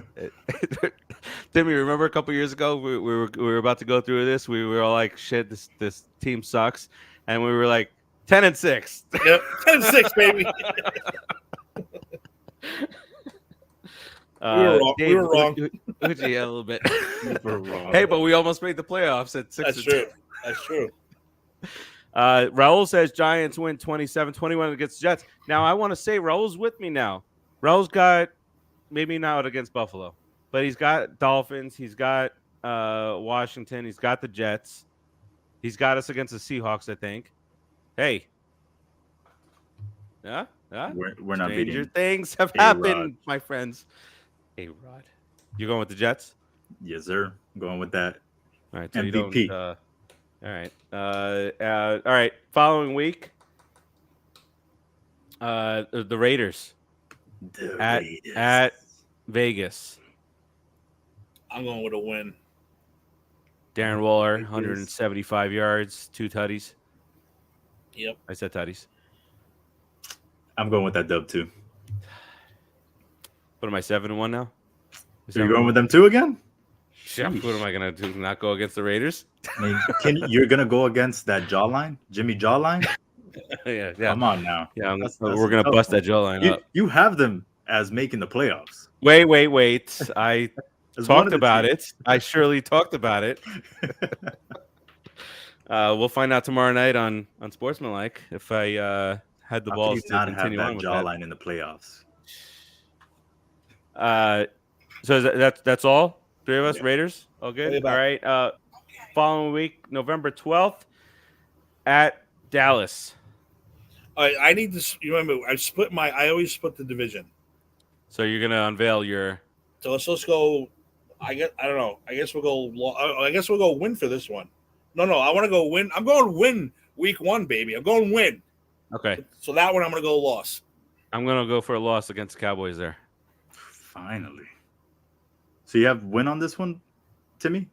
Timmy, remember a couple years ago we were about to go through this. We were all like, "Shit, this team sucks," and we were like 10-6. Yep, 10-6, baby. We were wrong. Yeah, a little bit. We're wrong. Hey, but we almost made the playoffs at 6. That's true. Raul says Giants win 27-21 against the Jets. Now, I want to say Raul's with me now. Raul's got, maybe not against Buffalo, but he's got Dolphins. He's got Washington. He's got the Jets. He's got us against the Seahawks, I think. Hey. Yeah? We're not Stranger beating. things have A-Rod. happened, my friends. A-Rod. You going with the Jets? Yes, sir. I'm going with that. All right. So MVP. You don't, all right. All right. Following week, the Raiders The at Raiders. at Vegas. I'm going with a win. Darren Waller, Vegas. 175 yards, 2 tutties. Yep. I said tutties. I'm going with that dub too. What am I, 7-1 now? So you're going with them too again? Shit, what am I gonna do? Not go against the Raiders? I mean, you're gonna go against that jawline, Jimmy Jawline? yeah. Come on now. Yeah, That's we're gonna tough bust one. that jawline up. You have them as making the playoffs. Wait. I As one talked of the about teams. it. I surely talked about it. We'll find out tomorrow night on Sportsmanlike if I had the How balls could you to not have continue that on with jawline in the playoffs? that. So that's all? 3 of us, Yeah. Raiders? All good? Way All back. right. Following week, November 12th at Dallas. All right, I need to. You remember, I always split the division. So you're going to unveil your... So let's go. I don't know. I guess we'll go. I guess we'll go win for this one. No. I want to go win. I'm going win week 1, baby. I'm going win. Okay. So that one I'm going to go loss. I'm going to go for a loss against the Cowboys there. Finally. So you have win on this one, Timmy?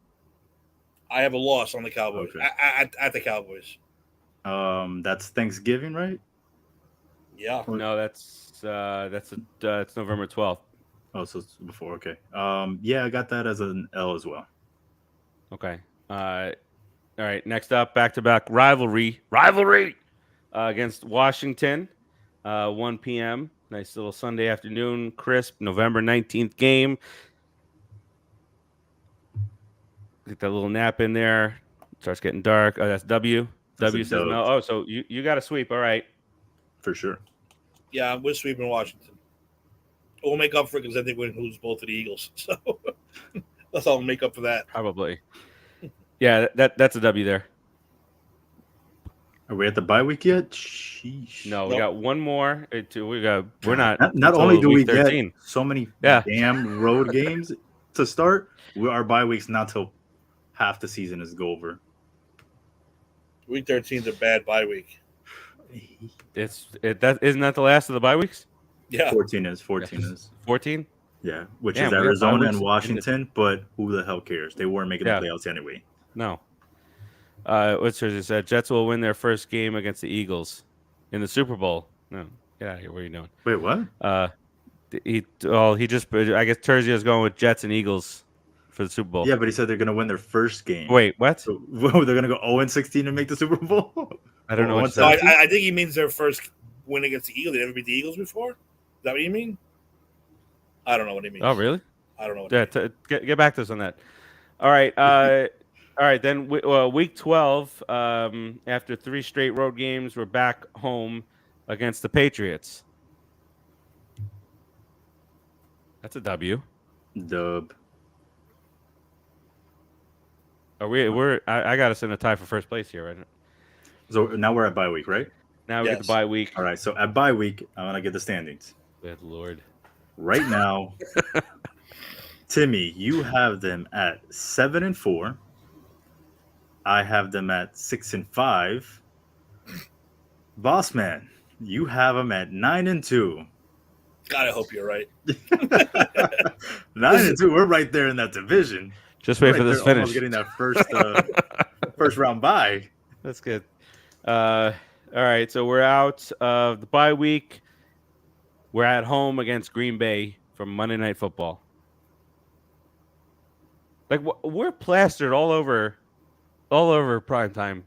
I have a loss on the Cowboys. Okay. At the Cowboys. That's Thanksgiving, right? Yeah. No, it's November 12th. Oh, so it's before. Okay. Yeah, I got that as an L as well. Okay. All right. Next up, back-to-back rivalry against Washington, 1 p.m. Nice little Sunday afternoon, crisp November 19th game. Get that little nap in there. Starts getting dark. Oh, that's W. That's W a says dub. no. Oh, so you got a sweep. All right. For sure. Yeah, we're sweeping Washington. We'll make up for it because I think we're going to lose both of the Eagles. So that's all we'll make up for that. Probably. Yeah, that's a W there. Are we at the bye week yet? Sheesh. No, we Nope. got one more. We're not. Not until only do we week 13. get so many Yeah. damn road games to start, our bye week's not till half the season is over. Week 13 is a bad bye week. Isn't that the last of the bye weeks? Yeah. 14 is. 14. Yeah, which Damn, is we got bye Arizona weeks and in Washington, but who the hell cares? They weren't making Yeah. the playoffs anyway. No. What's yours? Said Jets will win their first game against the Eagles in the Super Bowl. No, get out of here. What are you doing? Wait, what? He just. I guess Terzio's going with Jets and Eagles for the Super Bowl. Yeah, but he said they're going to win their first game. Wait, what? So, they're going to go 0-16 and make the Super Bowl? I don't know. Well, What So you said. I think he means their first win against the Eagles. They never beat the Eagles before. Is that what you mean? I don't know what he means. Oh, really? I don't know what Yeah. he means. Get back to us on that. All right. All right. Then week 12. After 3 straight road games, we're back home against the Patriots. That's a W. Dub. I got us in a tie for first place here, right? So now we're at bye week, right? Now we get the Yes. bye week. All right. So at bye week, I'm gonna get the standings. Good Lord. Right now, Timmy, you have them at 7-4. I have them at 6-5. Boss man, you have them at 9-2. God, I hope you're right. 9-2. We're right there in that division. Just wait Right for this there, almost finish. getting that first round bye. That's good. All right, so we're out of the bye week. We're at home against Green Bay for Monday Night Football. Like we're plastered all over prime time.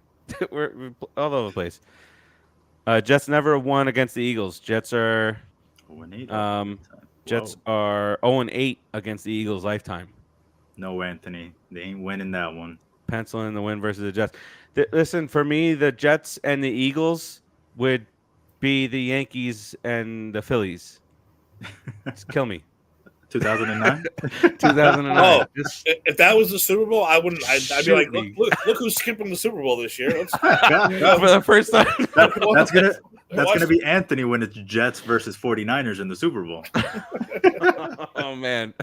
we're all over the place. Jets never won against the Eagles. Jets are 0-8. Jets Whoa. are 0-8 against the Eagles lifetime. No, Anthony. They ain't winning that one. Pencil in the win versus the Jets. Listen, for me, the Jets and the Eagles would be the Yankees and the Phillies. Just kill me. 2009? 2009. Oh, Just if that was the Super Bowl, I wouldn't. I'd be Shoot like, me. look who's skipping the Super Bowl this year. Let's, for the first time. That's gonna be Anthony when it's Jets versus 49ers in the Super Bowl. Oh, man.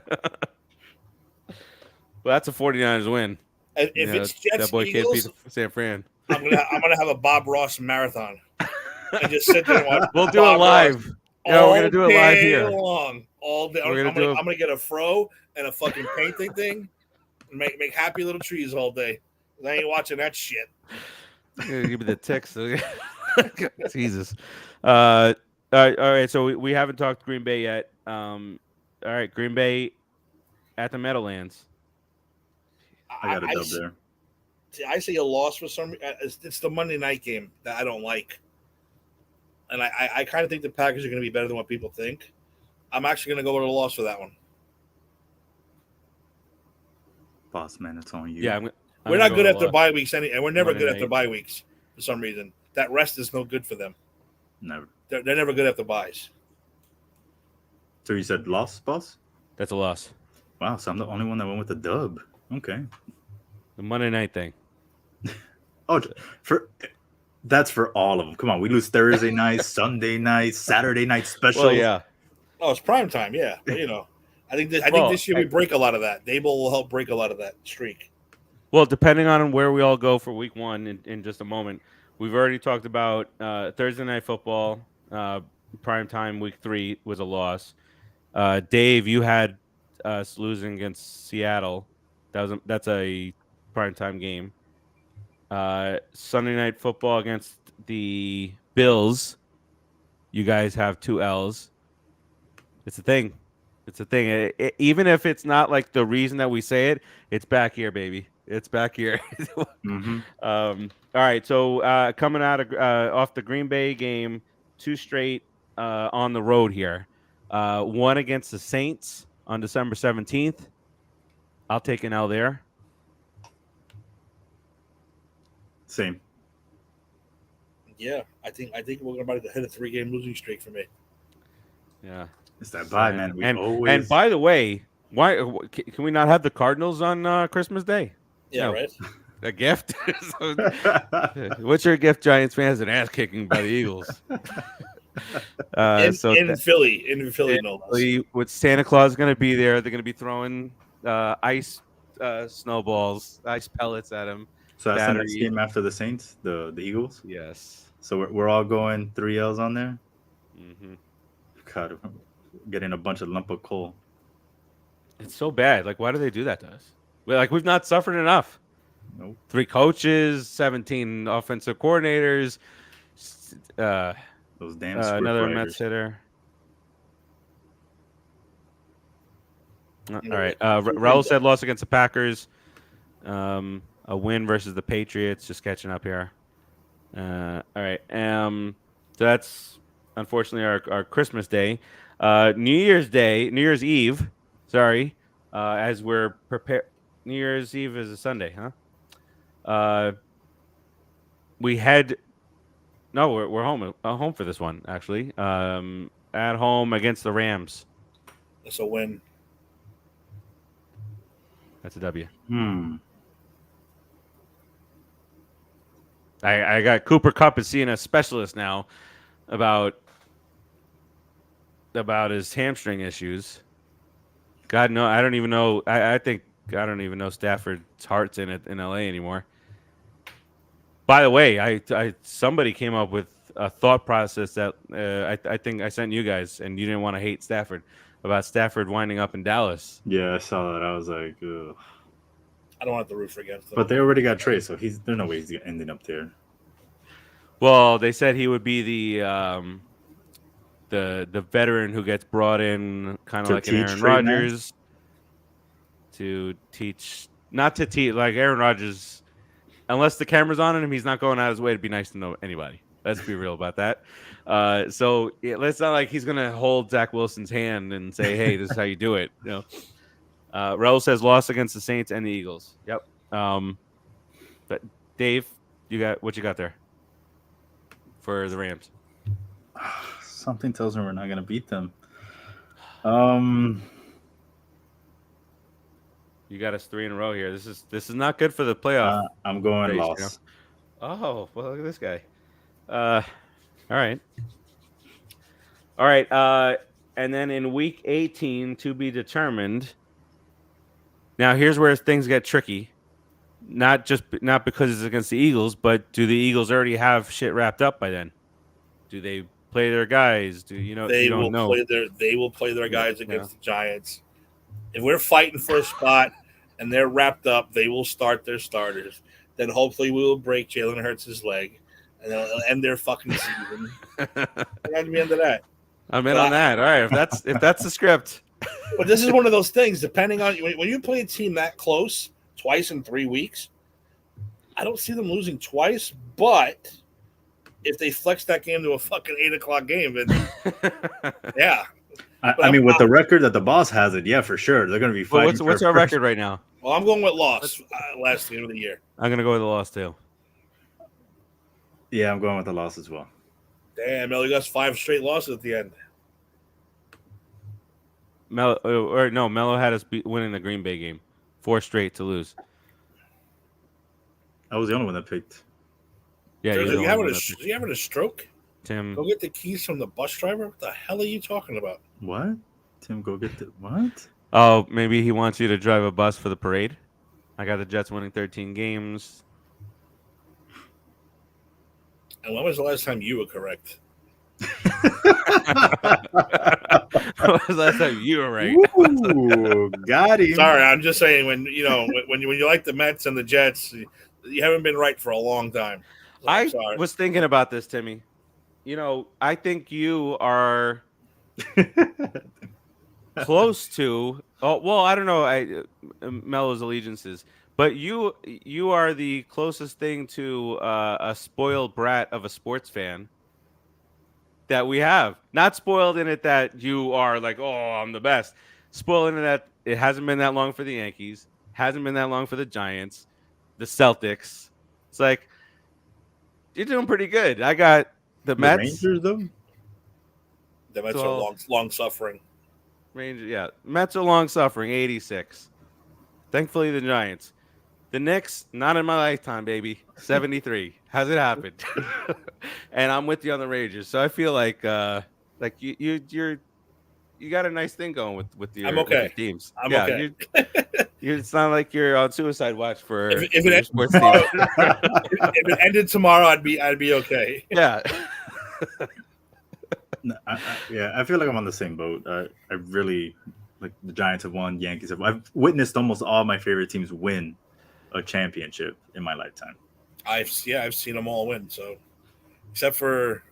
Well, that's a 49ers win. And if You know, it's Jets that boy Eagles, can't beat San Fran. I'm gonna have a Bob Ross marathon and just sit there and watch. We'll do Bob it live. Ross Yeah, we're gonna all do it live day here. long, all day. We're I'm gonna gonna get a fro and a fucking painting thing, and make happy little trees all day. I ain't watching that shit. Give me the ticks. Jesus. All right. So we haven't talked Green Bay yet. All right, Green Bay at the Meadowlands. I got a dub there. I say a loss for some. It's the Monday night game that I don't like, and I kind of think the Packers are going to be better than what people think. I'm actually going to go with a loss for that one. Boss man, it's on you. Yeah, We're not good after bye weeks, and we're never Monday good after night. bye weeks for some reason. That rest is no good for them. Never. They're never good after buys. So you said loss, boss? That's a loss. Wow, so I'm the only one that went with the dub. Okay. The Monday night thing. Oh, that's for all of them. Come on, we lose Thursday night, Sunday night, Saturday night specials. Well, yeah. Oh, it's prime time, yeah. But, I think Well, this year we break a lot of that. Dable will help break a lot of that streak. Well, depending on where we all go for week 1 in just a moment. We've already talked about Thursday night football. Prime time week 3 was a loss. Dave, you had us losing against Seattle. That's a prime time game. Sunday night football against the Bills. You guys have 2 L's. It's a thing. It's a thing. Even if it's not like the reason that we say it, it's back here, baby. It's back here. Mm-hmm. All right. So coming out of off the Green Bay game, 2 straight on the road here. 1 against the Saints on December 17th. I'll take an L there. Same. Yeah, I think we're about to hit a 3-game losing streak for me. Yeah. It's that bye, man. We and always. by the way, why can we not have the Cardinals on Christmas Day? Yeah, No. right. A gift? What's your gift, Giants fans? An ass kicking by the Eagles. In Philly, no less. With Santa Claus going to be there, they're going to be throwing ice snowballs, ice pellets at him. So that's the next Battery. game after the Saints, the Eagles. Yes. So we're all going 3 L's on there. Mm-hmm. God, getting a bunch of lump of coal. It's so bad. Like, why do they do that to us? We've not suffered enough. Nope. 3 coaches, 17 offensive coordinators, Those damn script another writers. Mets hitter. All right. Raul said loss against the Packers. A win versus the Patriots. Just catching up here. All So that's unfortunately our Christmas day. New Year's Eve. Sorry, as we're prepared. New Year's Eve is a Sunday, huh? We head. No, we're home for this one actually. At home against the Rams. That's a win. That's a W. I got Cooper Kupp is seeing a specialist now about his hamstring issues. God no, I don't even know. I think I don't even know Stafford's heart's in it in LA anymore. By the way, I somebody came up with a thought process that I think I sent you guys, and you didn't want to hate Stafford about Stafford winding up in Dallas. Yeah, I saw that. I was like, ugh. I don't want to root against them. But they already got Trey, so there's no way he's ending up there. Well, they said he would be the veteran who gets brought in, kind of like an Aaron Rodgers, to teach, not to teach like Aaron Rodgers. Unless the camera's on him, he's not going out of his way to be nice to know anybody. Let's be real about that. So it's not like he's gonna hold Zach Wilson's hand and say, "Hey, this is how you do it." You know. Raul says loss against the Saints and the Eagles. Yep. But Dave, you got what you got there for the Rams? Something tells me we're not gonna beat them. You got us 3 in a row here. This is not good for the playoff. I'm going race, loss. You know? Oh, well, look at this guy. All right. All right. And then in week 18 to be determined. Now here's where things get tricky. Not because it's against the Eagles, but do the Eagles already have shit wrapped up by then? Do they play their guys? Do you know? They you don't will know. play their guys against the Giants. If we're fighting for a spot and they're wrapped up, they will start their starters. Then hopefully we will break Jalen Hurts' leg, and they'll end their fucking season. That's the end of that. I'm in on that. All right, if that's the script. But this is one of those things. Depending on when you play a team that close twice in 3 weeks, I don't see them losing twice. But if they flex that game to a fucking 8:00 game, then yeah. I mean, with the record that the boss has it, yeah, for sure. They're going to be fighting. What's our record right now? Well, I'm going with loss last game of the year. I'm going to go with the loss too. Yeah, I'm going with the loss as well. Damn, Mel, you got 5 straight losses at the end. Mello had us winning the Green Bay game. 4 straight to lose. I was the only one that picked. Yeah, you having a stroke? Tim, go get the keys from the bus driver. What the hell are you talking about? What? Tim, go get the what? Oh, maybe he wants you to drive a bus for the parade. I got the Jets winning 13 games. And when was the last time you were correct? When was the last time you were right? Ooh, got him. Sorry, I'm just saying when you like the Mets and the Jets, you haven't been right for a long time. So I was thinking about this, Timmy. You know, I think you are close to. Oh well, I don't know. Mello's allegiances, but you are the closest thing to a spoiled brat of a sports fan that we have. Not spoiled in it that you are like, oh, I'm the best. Spoiled in that it hasn't been that long for the Yankees, hasn't been that long for the Giants, the Celtics. It's like you're doing pretty good. I got the Mets. Rangers, though? The Mets are long suffering. Rangers, yeah. Mets are long suffering, 86. Thankfully, the Giants. The Knicks, not in my lifetime, baby. 73. How's it happened? And I'm with you on the Rangers. So I feel like you got a nice thing going with your, I'm okay. with your teams. I'm okay. It's not like you're on suicide watch for if your sports team. If it ended tomorrow, I'd be okay. Yeah. No, I feel like I'm on the same boat. I really like the Giants have won, Yankees have. I've witnessed almost all my favorite teams win a championship in my lifetime. I've seen them all win. So, except for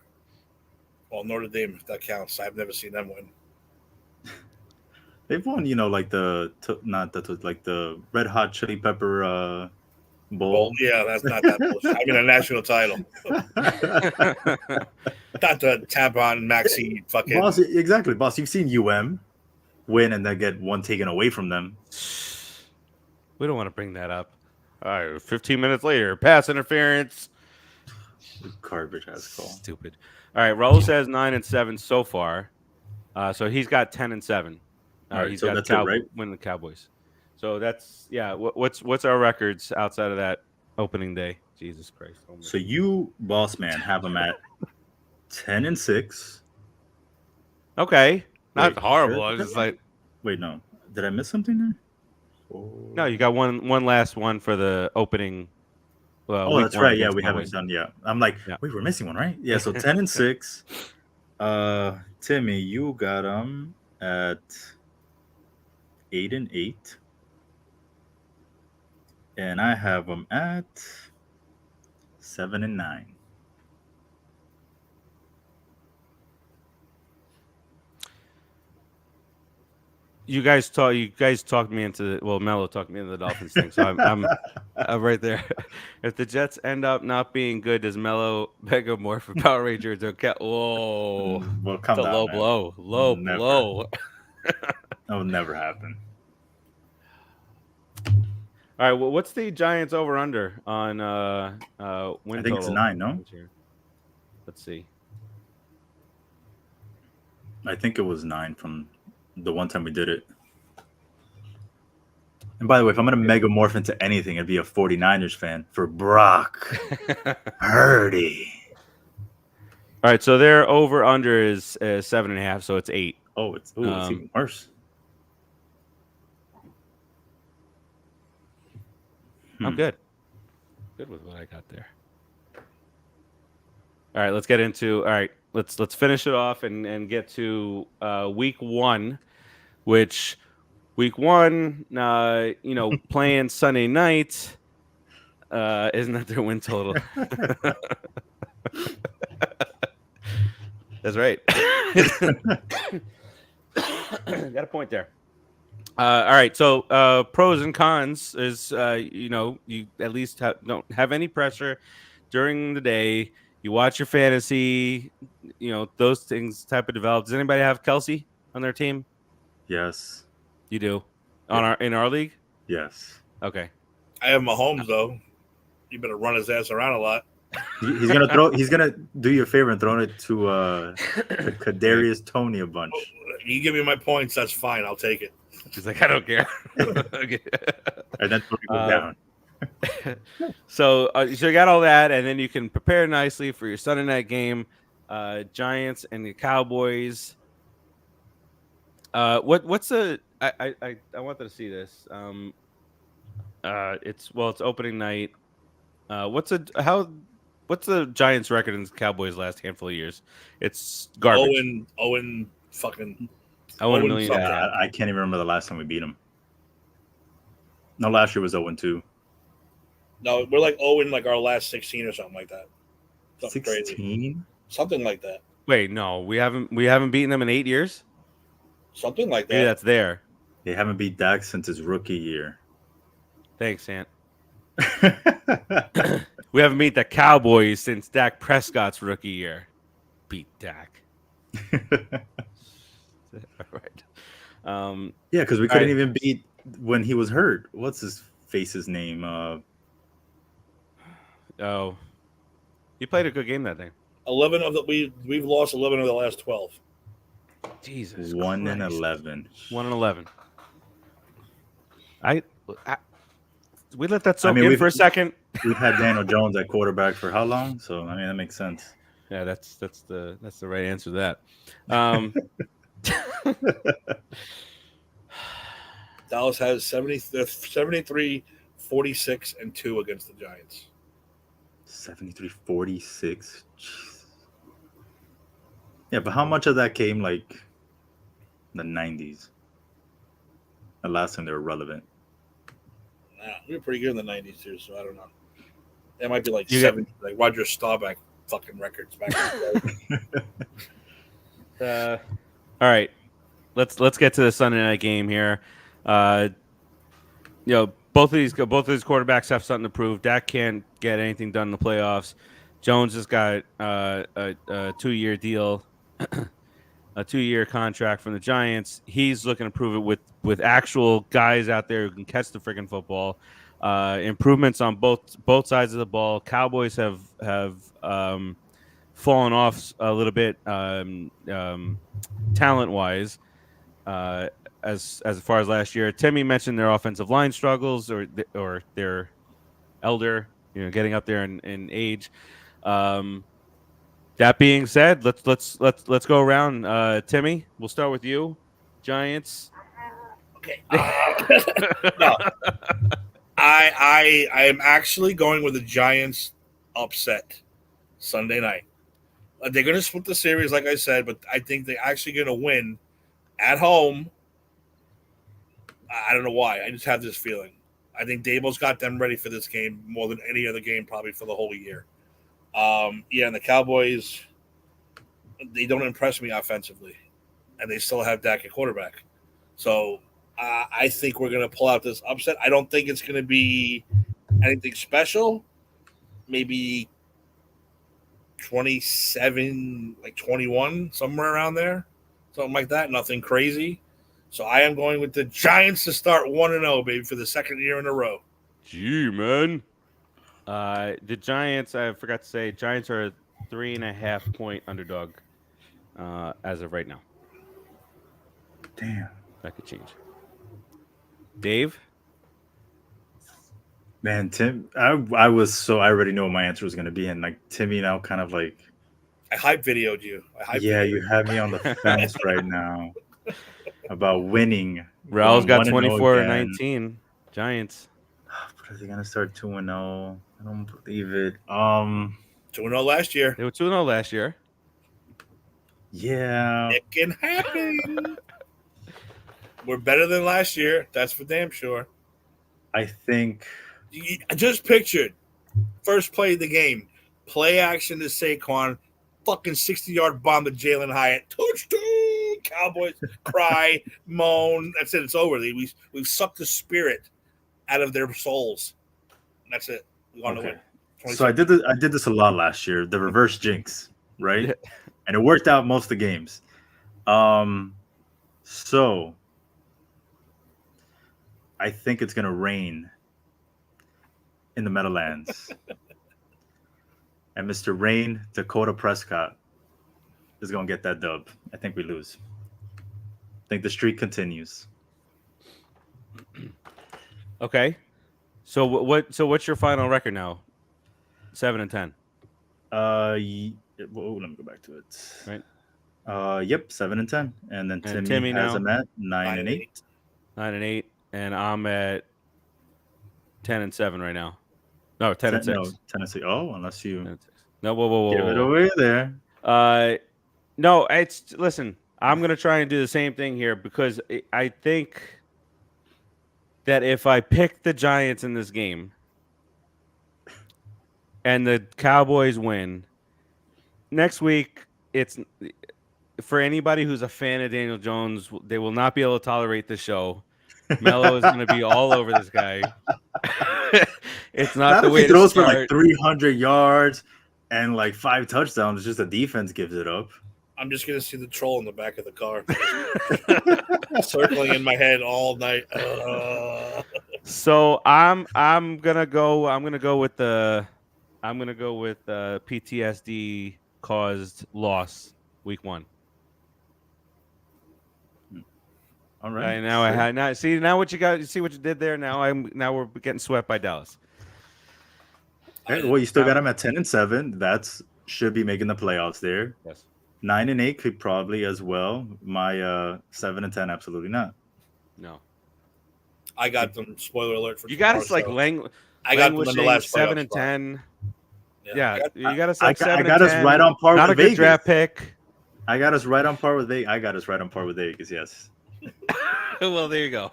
Notre Dame, if that counts. I've never seen them win. They've won, like the Red Hot Chili Pepper Bowl. Yeah, that's not that bullshit. I mean, a national title. Not the Tabon Maxi fucking. Boss, exactly, boss. You've seen win and then get one taken away from them. We don't want to bring that up. All right, 15 minutes later, pass interference. Garbage ass call. Stupid. All right, Raul says 9-7 so far. So he's got 10-7. All right, he's so got that's it, right? winning the Cowboys. So that's What's our records outside of that opening day? Jesus Christ. Oh So you, boss man, have them at 10-6. Okay, not Wait, horrible. I was just like, wait, no, did I miss something there? no, you got one last one for the opening. Oh, week that's one right. Yeah, against we Cowboys. haven't done. Yeah, I'm like, Yeah. wait, we're missing one, right? Yeah, so 10-6. Timmy, you got them at 8-8, and I have them at 7-9. You guys talked me into Melo talked me into the Dolphins thing, so I'm right there. If the Jets end up not being good, does Melo megamorph for Power Ranger to whoa? Well, come It's a down, low man. blow. Low Never. blow. That will never happen. All right, well, what's the Giants over under on win I think it's total 9, no? this year? Let's see. I think it was 9 from the one time we did it. And by the way, if I'm going to megamorph into anything, it'd be a 49ers fan for Brock Purdy. All right, so their over under is 7.5, so it's 8. Oh, it's even worse. I'm good. Good with what I got there. All right, let's get into. All right, let's finish it off and get to week 1, which week 1, playing Sunday night. Isn't that their win total? That's right. Got a point there. All right, so pros and cons is you at least don't have any pressure during the day. You watch your fantasy, those things type of develop. Does anybody have Kelsey on their team? Yes. You do. Yeah. In our league? Yes. Okay. I have Mahomes though. You better run his ass around a lot. He's gonna do you a favor and throw it to Kadarius Toney a bunch. You give me my points, that's fine. I'll take it. He's like, I don't care. Okay. And then Toney goes down. So you got all that, and then you can prepare nicely for your Sunday night game, Giants and the Cowboys. What's the? I wanted to see this. It's opening night. What's the Giants record in the Cowboys last handful of years? It's garbage. Owen fucking. Owen million. I can't even remember the last time we beat him. No, last year was 0-2. No, we're like Owen, like our last 16 or something like that. Something 16? crazy. Something like that. Wait, no, we haven't beaten them in 8 years. Something like that. Maybe that's there. They haven't beat Dak since his rookie year. Thanks, Ant. We haven't beat the Cowboys since Dak Prescott's rookie year. Beat Dak. All right. Yeah, because we couldn't even beat when he was hurt. What's his face's name? Oh, you played a good game that day. 11 of we've lost 11 of the last 12. Jesus, 1-11. 1-11. We let that soak in for a second. We've had Daniel Jones at quarterback for how long? So I mean that makes sense. Yeah, that's the right answer to that. Dallas has 73, 46, and 2 against the Giants. 73-46. Jeez. Yeah, but how much of that came like in the 90s? The last time they were relevant. Nah, we were pretty good in the 90s too, so I don't know. That might be like like Roger Staubach fucking records back in All right, let's get to the Sunday night game here. both of these quarterbacks have something to prove. Dak can't get anything done in the playoffs. Jones has got a 2-year deal, a 2-year contract from the Giants. He's looking to prove it with actual guys out there who can catch the freaking football. Improvements on both sides of the ball. Cowboys have fallen off a little bit talent wise. As far as last year, Timmy mentioned their offensive line struggles or their elder, getting up there in age. That being said, let's go around. Timmy, we'll start with you. Giants. Okay. No, I am actually going with the Giants upset Sunday night. They're going to split the series, like I said, but I think they're actually going to win at home. I don't know why. I just have this feeling. I think Daboll's got them ready for this game more than any other game probably for the whole year. And the Cowboys, they don't impress me offensively, and they still have Dak at quarterback. So I think we're going to pull out this upset. I don't think it's going to be anything special. Maybe 27, like 21, somewhere around there. Something like that. Nothing crazy. So I am going with the Giants to start 1-0, baby, for the second year in a row. Gee, man. The Giants, I forgot to say, Giants are a 3.5-point underdog as of right now. Damn. That could change. Dave? Man, Tim, I already know what my answer was going to be. And like Timmy now kind of like. I hype videoed you. You have me on the fence right now about winning. Raul's got 24-19. Giants. But are they gonna start 2-0? I don't believe it. 2-0 last year. They were 2-0 last year. Yeah. It can happen. We're better than last year. That's for damn sure. I think. I just pictured first play of the game. Play action to Saquon. Fucking 60-yard bomb to Jalen Hyatt. Touchdown! Cowboys cry, moan. That's it. It's over. We've sucked the spirit out of their souls. That's it. We want to win. So I did this a lot last year. The reverse jinx, right? And it worked out most of the games. So I think it's gonna rain in the Meadowlands. And Mr. Rain, Dakota Prescott is going to get that dub. I think we lose. I think the streak continues. Okay. So what's your final record now? 7-10. Let me go back to it. Right. Yep, 7-10. And then Timmy has him at 9-8. 9-8, and I'm at 10-7 right now. No, 10-6. No, 10-6. Oh, unless you whoa. Give it away there. No, listen. I'm gonna try and do the same thing here because I think that if I pick the Giants in this game and the Cowboys win next week, it's for anybody who's a fan of Daniel Jones, they will not be able to tolerate the show. Mello is going to be all over this guy. It's not the way he to throws start. for like 300 yards and like 5 touchdowns. It's just the defense gives it up. I'm just going to see the troll in the back of the car circling in my head all night. So I'm gonna go with the PTSD caused loss week 1. All right. Now I had now what you got. You see what you did there. Now we're getting swept by Dallas. Okay, well, you still got him at 10-7. That's should be making the playoffs there. Yes. 9-8 could probably as well. My 7-10, absolutely not. No. I got them. Spoiler alert for you. Got us like I got them in the last 7-10. Yeah, you got us I like 7-10. I got us right on par not with a good Vegas. draft pick. I got us right on par with Vegas. I got us right on par with Vegas. Yes. Well, there you go.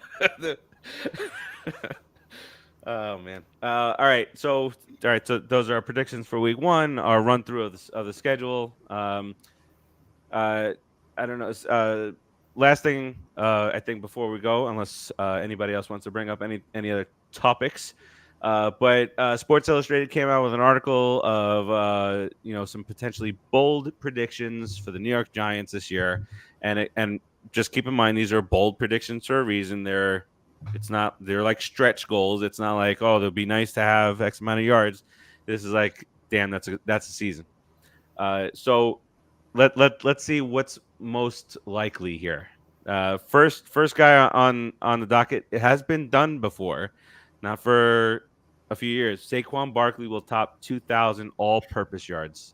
Oh man. All right. So those are our predictions for week 1. Our run through of the schedule. I don't know. Last thing, I think before we go, unless anybody else wants to bring up any other topics. But Sports Illustrated came out with an article of some potentially bold predictions for the New York Giants this year, and just keep in mind these are bold predictions for a reason. They're like stretch goals. It's not like, oh, it'll be nice to have X amount of yards. This is like, damn, that's a season. So let's see what's most likely here. First guy on the docket. It has been done before, not for a few years. Saquon Barkley will top 2,000 all-purpose yards.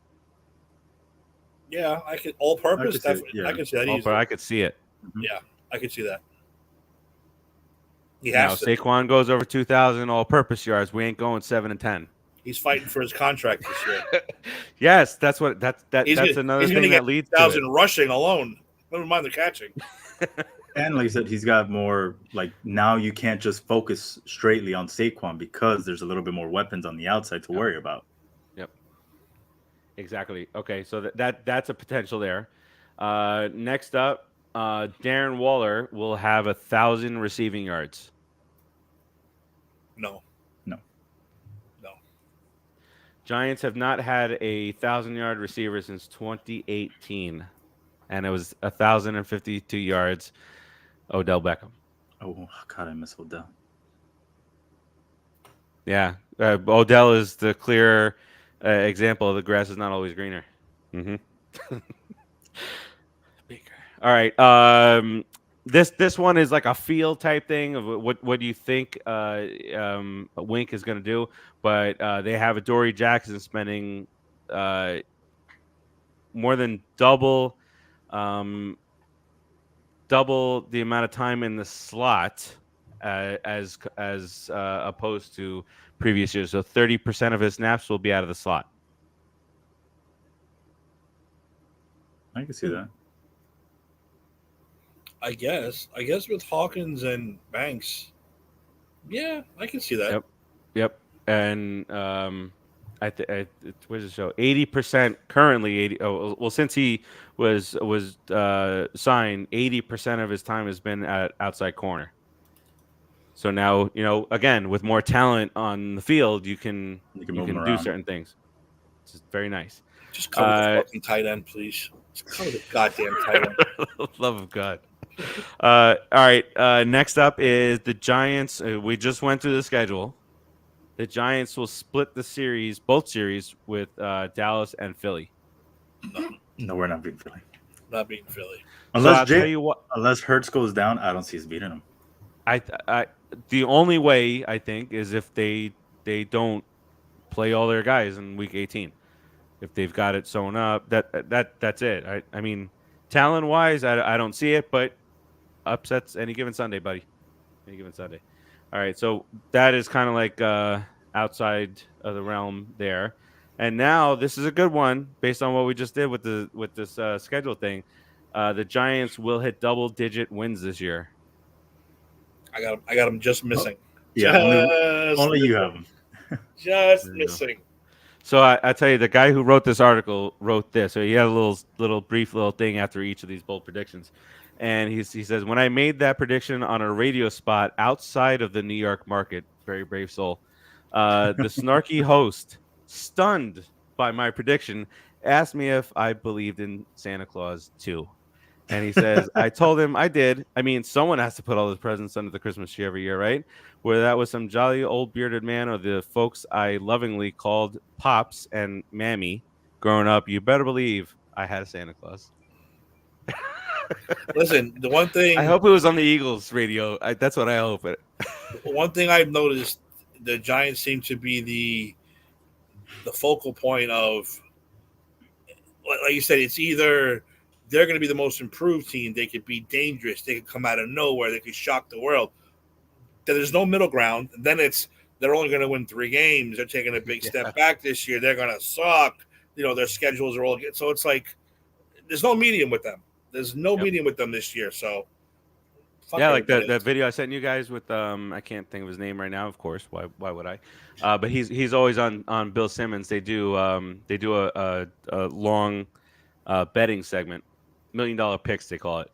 Yeah, I could all-purpose. I could see it, I could see that But easily. I could see it. Yeah, I could see that. He Now has to. Saquon goes over 2,000 all-purpose yards. We ain't going 7-10. He's fighting for his contract this year. Yes, that's another He's thing gonna that get leads to 1,000 it. rushing alone. Never mind the catching. And like I said, he's got more. Like now, you can't just focus straightly on Saquon because there's a little bit more weapons on the outside to worry about. Yep. Exactly. Okay, so that's a potential there. Next up, Darren Waller will have 1,000 receiving yards. No. Giants have not had a 1,000-yard receiver since 2018, and it was 1,052 yards. Odell Beckham. Oh God, I miss Odell. Yeah, Odell is the clear example of the grass is not always greener. Mm-hmm. Baker. All right. This one is like a feel type thing of what do you think Wink is going to do, but they have Adoree Jackson spending more than double the amount of time in the slot as opposed to previous years. So 30% of his snaps will be out of the slot. I can see that. I guess with Hawkins and Banks, yeah, I can see that. Yep. And what does it show? 80% currently. 80. Oh, well, since he was signed, 80% of his time has been at outside corner. So now, again, with more talent on the field, you can do certain things. It's very nice. Just cover the fucking tight end, please. Just cover the goddamn tight end. Love of God. All right. Next up is the Giants. We just went through the schedule. The Giants will split both series with Dallas and Philly. No, we're not beating Philly. Not beating Philly. Unless Hurts goes down, I don't see us beating him. The only way I think is if they don't play all their guys in Week 18. If they've got it sewn up, that's it. I mean, talent wise, I don't see it, but upsets any given Sunday, buddy. Any given Sunday. All right, so that is kind of like outside of the realm there. And now this is a good one based on what we just did with this schedule thing. The Giants will hit double-digit wins this year. I got them just missing. Yeah, only you have them. Just missing. So I tell you, the guy who wrote this article wrote this. So he had a brief little thing after each of these bold predictions. And he says, when I made that prediction on a radio spot outside of the New York market, very brave soul, the snarky host, stunned by my prediction, asked me if I believed in Santa Claus too. And he says, I told him I did. I mean, someone has to put all the presents under the Christmas tree every year, right? Whether that was some jolly old bearded man or the folks I lovingly called Pops and Mammy growing up, you better believe I had a Santa Claus. Listen, the one thing... I hope it was on the Eagles radio. That's what I hope. One thing I've noticed, the Giants seem to be the focal point of, like you said, it's either... they're going to be the most improved team. They could be dangerous. They could come out of nowhere. They could shock the world. There's no middle ground. Then they're only going to win 3 games. They're taking a big step back this year. They're going to suck. Their schedules are all – so it's like there's no medium with them. There's no medium with them this year. So, like that video I sent you guys with I can't think of his name right now. Of course, why would I? But he's always on Bill Simmons. They do a long betting segment. $1 million picks they call it,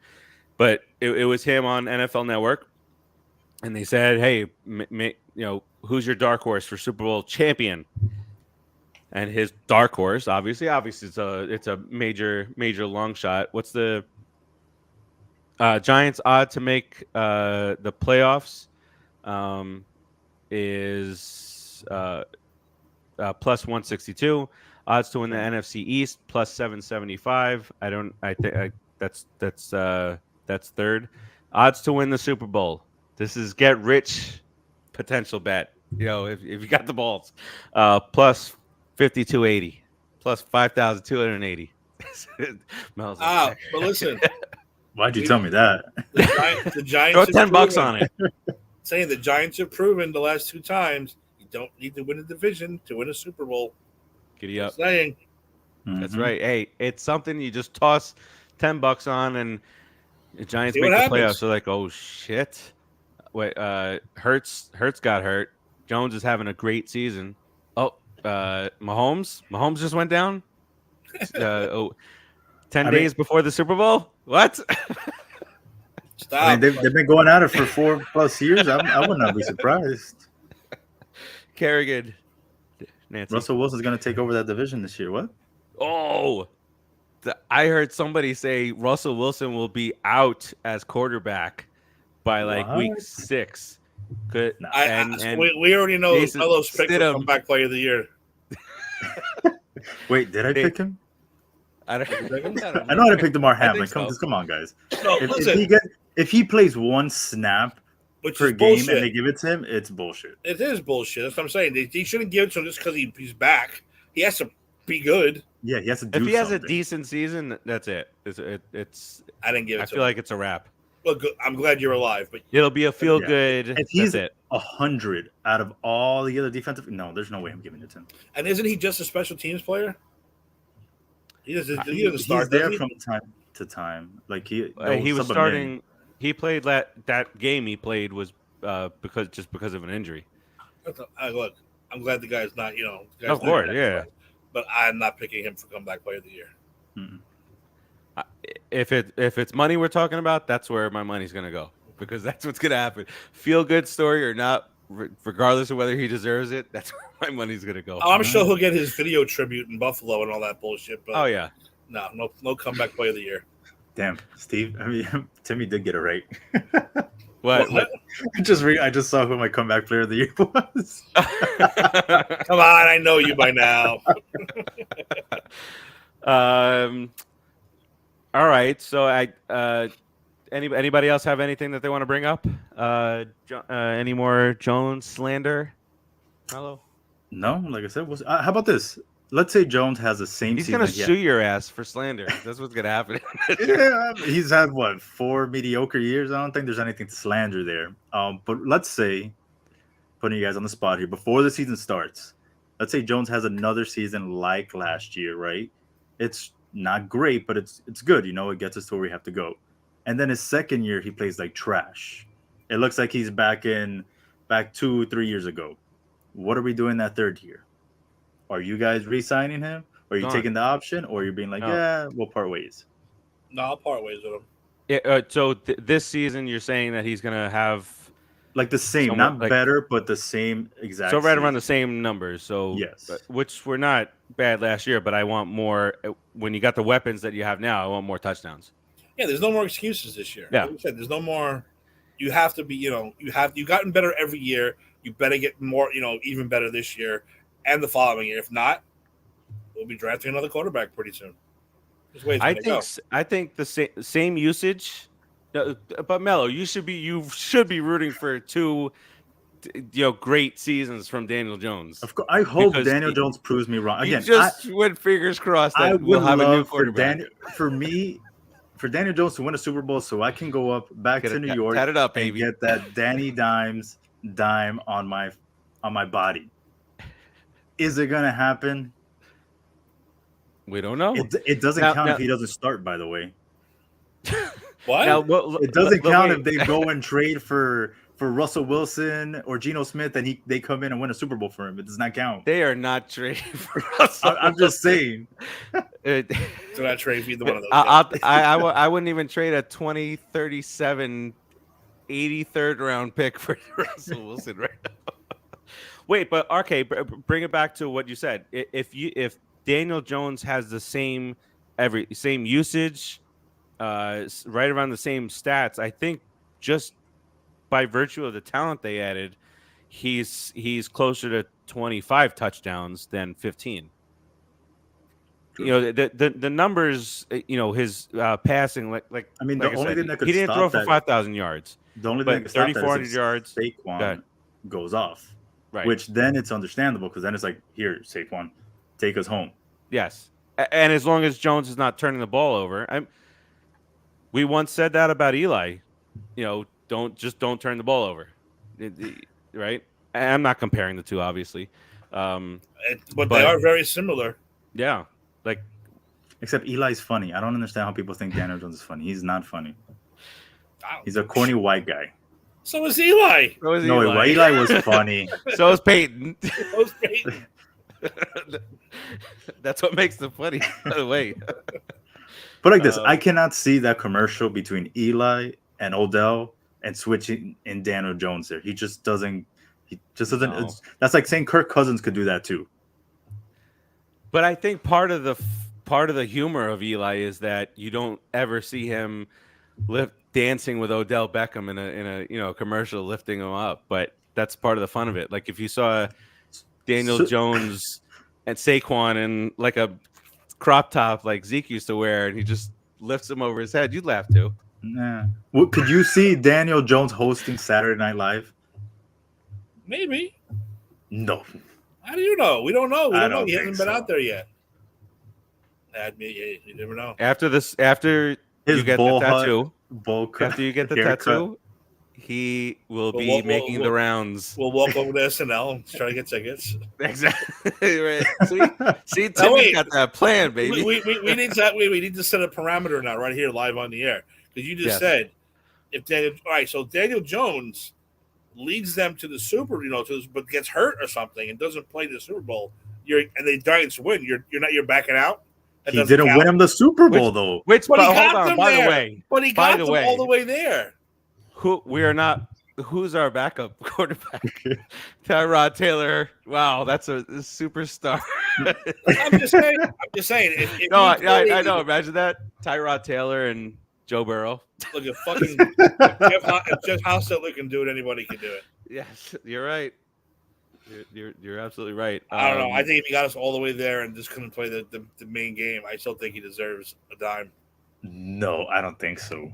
but it was him on NFL Network, and they said, "Hey, who's your dark horse for Super Bowl champion?" And his dark horse, obviously, it's a major long shot. What's the Giants' odd to make the playoffs? Is plus 162. Odds to win the NFC East plus 775. I think that's third. Odds to win the Super Bowl. This is get rich potential bet. If you got the balls, plus 5280, plus 5,280. But listen, Why'd you tell me that? the Giants throw have $10 proven- on it. Saying the Giants have proven the last 2 times you don't need to win a division to win a Super Bowl. Giddy up. Saying That's right. Hey, it's something you just toss $10 on, and the Giants See make what the happens. playoffs. They're like, oh shit. Wait, Hurts got hurt. Jones is having a great season. Oh, Mahomes just went down. 10 days before the Super Bowl. What? Stop. I mean, they've been going at it for 4+ years. I would not be surprised. Kerrigan. Nancy. Russell Wilson's going to take over that division this year. What? Oh, I heard somebody say Russell Wilson will be out as quarterback by week 6. Good. And we already know Melo's pick for comeback player of the year. Wait, did I pick him? I know I picked Damar Hamlin. Come on, guys. No, if he plays one snap per game and they give it to him, it's bullshit. It is bullshit. That's what I'm saying. They shouldn't give it to him just because he's back. He has to be good. Yeah, he has to do If he has something. a decent season, that's it. It's I didn't give it I to feel him. like it's a wrap. Well, good. I'm glad you're alive. But It'll be a feel good. If he's that's it. 100 out of all the other defensive, no, there's no way I'm giving it to him. And isn't he just a special teams player? He doesn't He's start. there from time to time. Like he was starting. He played that game. He played was because of an injury. Look, I'm glad the guy's not. Of course, yeah. But I'm not picking him for comeback player of the year. Mm-mm. If it's money we're talking about, that's where my money's gonna go, because that's what's gonna happen. Feel good story or not, regardless of whether he deserves it, that's where my money's gonna go. Oh, I'm sure he'll get his video tribute in Buffalo and all that bullshit. But oh yeah, no comeback player of the year. Damn, Steve. I mean, Timmy did get it right. What? I just saw who my comeback player of the year was. Come on, I know you by now. All right. So anybody else have anything that they want to bring up? Any more Jones slander? Hello. No, like I said, how about this? Let's say Jones has the same He's season. gonna sue your ass for slander. That's what's gonna happen. Yeah, he's had 4 mediocre years. I don't think there's anything to slander there. But let's say, putting you guys on the spot here, before the season starts, let's say Jones has another season like last year, right? It's not great, but it's good. It gets us to where we have to go. And then his second year, he plays like trash. It looks like he's back 2-3 years ago. What are we doing that third year? Are you guys re-signing him? Are you taking the option? Or are you being like, yeah, we'll part ways? No, I'll part ways with him. Yeah. So this season, you're saying that he's gonna have like the same, not better, but the same exact. So right around the same numbers. So yes, which were not bad last year, but I want more. When you got the weapons that you have now, I want more touchdowns. Yeah, there's no more excuses this year. Yeah, like I said, there's no more. You have to be. You've gotten better every year. You better get more. Even better this year and the following year. If not, we'll be drafting another quarterback pretty soon. I think the same usage. But Mello, you should be rooting for 2, great seasons from Daniel Jones. Of course, I hope Daniel Jones proves me wrong. Again, went fingers crossed that we'll have a new quarterback. For Daniel Jones to win a Super Bowl, so I can go back to New York it up, baby. And get that Danny dime on my body. Is it gonna happen? We don't know. It doesn't count if he doesn't start. By the way. What? It doesn't count if they go and trade for Russell Wilson or Geno Smith and they come in and win a Super Bowl for him. It does not count. They are not trading for Russell. I'm just saying. Do not trade for either one of those. I wouldn't even trade a 2037 83rd round pick for Russell Wilson right now. Wait, but okay, bring it back to what you said. If Daniel Jones has the same usage, right around the same stats, I think just by virtue of the talent they added, he's closer to 25 touchdowns than 15. True. You know, the numbers, you know, his passing, I mean, like the I only said, thing that could he didn't throw stop for that, 5,000 yards, the only thing that but could stop that is 3,400 if yards. Saquon goes off, Right. which then it's understandable because then it's like, here, Saquon, take us home. Yes. And as long as Jones is not turning the ball over, we once said that about Eli. You know, don't turn the ball over, right? And I'm not comparing the two, obviously, but they are very similar. Yeah, like except Eli's funny. I don't understand how people think Daniel Jones is funny. He's not funny. He's a corny white guy. So is Eli. Eli was funny. So is Peyton. So is Peyton. That's what makes them funny, by the way. But like this, I cannot see that commercial between Eli and Odell and switching in Daniel Jones there. He just doesn't. No. That's like saying Kirk Cousins could do that too. But I think part of the humor of Eli is that you don't ever see him dancing with Odell Beckham in a commercial, lifting him up. But that's part of the fun of it. Like if you saw Daniel Jones and Saquon in like a crop top like Zeke used to wear, and he just lifts him over his head, you'd laugh too. Nah. Could you see Daniel Jones hosting Saturday Night Live? Maybe. No. How do you know? We don't know. We don't know. He hasn't been out there yet. You never know. After his you get the tattoo, after you get the tattoo, he will be making the rounds. We'll walk over to SNL and try to get tickets. Exactly. Right. See, Timmy got that plan, baby. We need to set a parameter now, right here, live on the air, because you just said if Daniel Jones leads them to the but gets hurt or something and doesn't play the Super Bowl, and the Giants win, you're backing out. He didn't win him the Super Bowl though. But hold on, by the way, but he got them all the way there. Who's our backup quarterback? Tyrod Taylor. Wow, that's a superstar. I'm just saying. I know. Imagine that. Tyrod Taylor and Joe Burrow. Look at fucking if Jeff Hostetler can do it, anybody can do it. Yes, you're right. You're absolutely right. I don't know. I think if he got us all the way there and just couldn't play the main game, I still think he deserves a dime. No, I don't think so.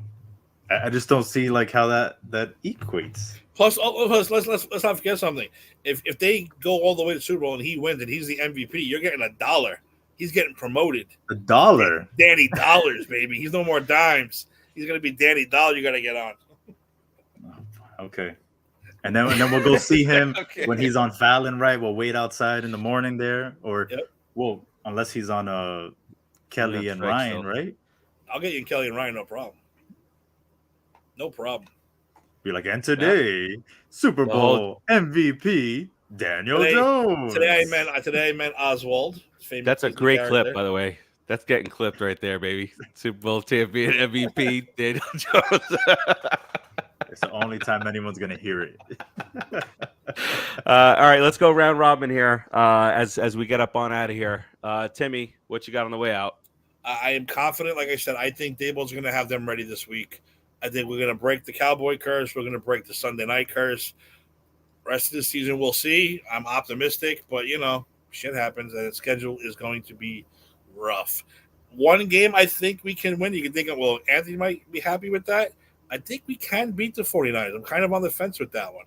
I just don't see like how that equates. Plus, let's not forget something. If they go all the way to the Super Bowl and he wins and he's the MVP, you're getting $1. He's getting promoted. $1. Danny Dollars, baby. He's no more dimes. He's gonna be Danny Dollar. You gotta get on. Okay. And then we'll go see him when he's on Fallon, right? We'll wait outside in the morning there, or well, unless he's on Kelly and Ryan, right? I'll get you and Kelly and Ryan, no problem. No problem. Be like, and today, Super Bowl MVP Daniel Jones. Today I met Oswald. That's a great clip, by the way. That's getting clipped right there, baby. Super Bowl champion MVP Daniel Jones. It's the only time anyone's gonna hear it. All right, let's go round robin here. As we get up on out of here, Timmy, what you got on the way out? I am confident. Like I said, I think Daboll's going to have them ready this week. I think we're going to break the Cowboy curse. We're going to break the Sunday night curse. Rest of the season, we'll see. I'm optimistic, but shit happens, and the schedule is going to be rough. One game I think we can win. You can think, well, Anthony might be happy with that. I think we can beat the 49ers. I'm kind of on the fence with that one.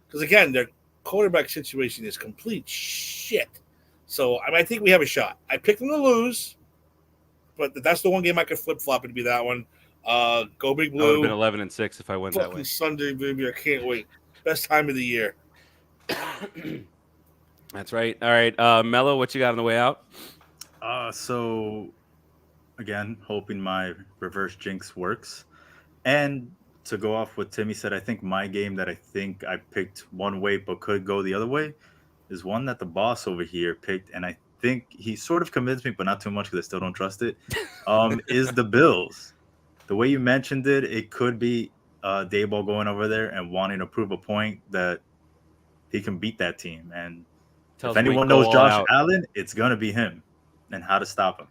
Because, again, their quarterback situation is complete shit. So, I think we have a shot. I picked them to lose, but that's the one game I could flip-flop and be that one. Go Big Blue. I would have been 11-6 if I went that way. Sunday, baby. I can't wait. Best time of the year. That's right. All right. Mello, what you got on the way out? So, again, hoping my reverse jinx works. And to go off what Timmy said, I think my game that I think I picked one way but could go the other way is one that the boss over here picked, and I think he sort of convinced me, but not too much because I still don't trust it, is the Bills. The way you mentioned it, it could be Dayball going over there and wanting to prove a point that he can beat that team. And if anyone knows Josh Allen, it's going to be him and how to stop him.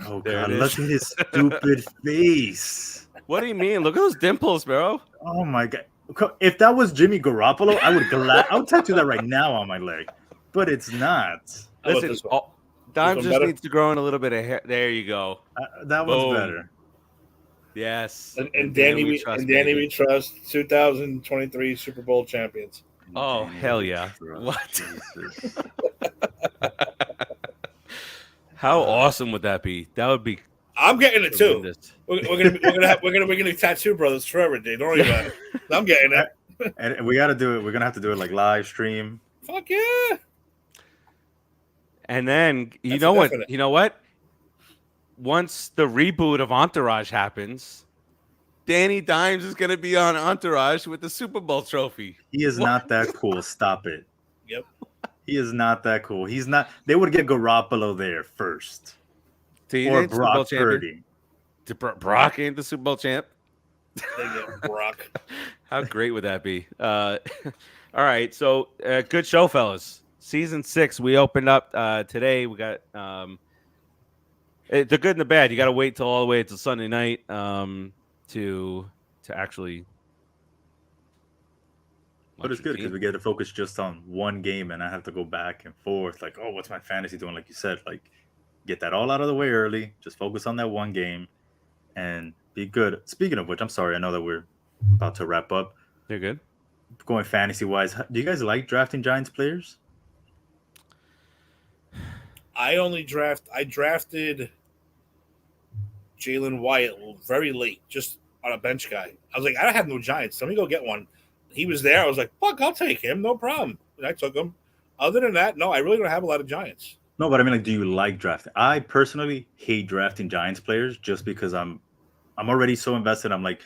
Oh, God, look at his stupid face. What do you mean? Look at those dimples, bro. Oh, my God. If that was Jimmy Garoppolo, I would tattoo that right now on my leg. But it's not. Listen, Dime just needs to grow in a little bit of hair. There you go. That one's better. Yes. And Danny, we trust 2023 Super Bowl champions. Oh, hell yeah. What? How awesome would that be? That would be. I'm getting it too. We're gonna be tattoo brothers forever, dude. Don't worry about it. I'm getting it. And we got to do it. We're gonna have to do it like live stream. Fuck yeah. And then you know what? Once the reboot of Entourage happens, Danny Dimes is gonna be on Entourage with the Super Bowl trophy. He is not that cool. Stop it. Yep. He is not that cool. He's not. They would get Garoppolo there first, or Brock Purdy. Brock ain't the Super Bowl champ. They get Brock. How great would that be? All right, so good show, fellas. Season 6, we opened up today. We got the good and the bad. You got to wait till all the way till Sunday night to actually. But it's good because we get to focus just on one game, and I have to go back and forth. Like, oh, what's my fantasy doing? Like you said, like get that all out of the way early. Just focus on that one game, and be good. Speaking of which, I'm sorry. I know that we're about to wrap up. You're good. Going fantasy wise, do you guys like drafting Giants players? I drafted Jalen Wyatt very late, just on a bench guy. I was like, I have no Giants. Let me go get one. He was there. I was like, fuck, I'll take him. No problem. And I took him. Other than that, no, I really don't have a lot of Giants. No, but I mean, like, do you like drafting? I personally hate drafting Giants players just because I'm already so invested. I'm like,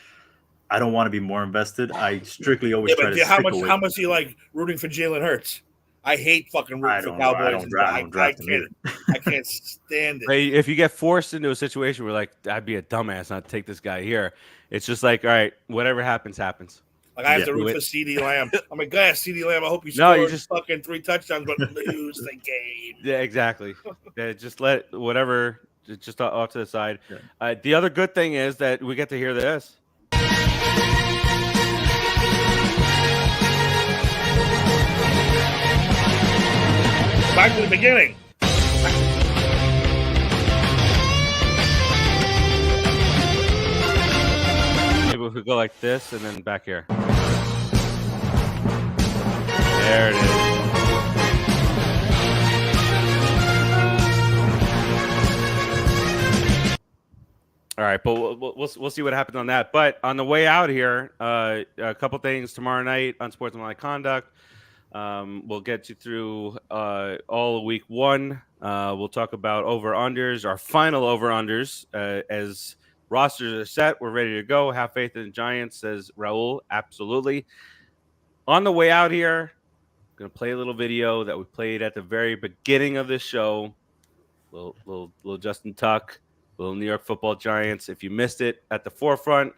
I don't want to be more invested. I strictly always try to how much do you like rooting for Jalen Hurts? I hate fucking rooting for Cowboys. I can't stand it. Hey, if you get forced into a situation where, like, I'd be a dumbass not to take this guy here, it's just like, all right, whatever happens, happens. Like, I have to root for CeeDee Lamb. I'm like, God, CeeDee Lamb, I hope you score fucking 3 touchdowns, but lose the game. Yeah, exactly. Just let whatever, just off to the side. Yeah. The other good thing is that we get to hear this. Back to the beginning. Maybe we could go like this and then back here. There it is. All right, but we'll see what happens on that. But on the way out here, a couple things tomorrow night on Sportsmanlike Conduct. We'll get you through all of week 1. We'll talk about over-unders, our final over-unders. As rosters are set, we're ready to go. Have faith in the Giants, says Raul. Absolutely. On the way out here, I'm going to play a little video that we played at the very beginning of this show. Little Justin Tuck, little New York Football Giants. If you missed it at the forefront,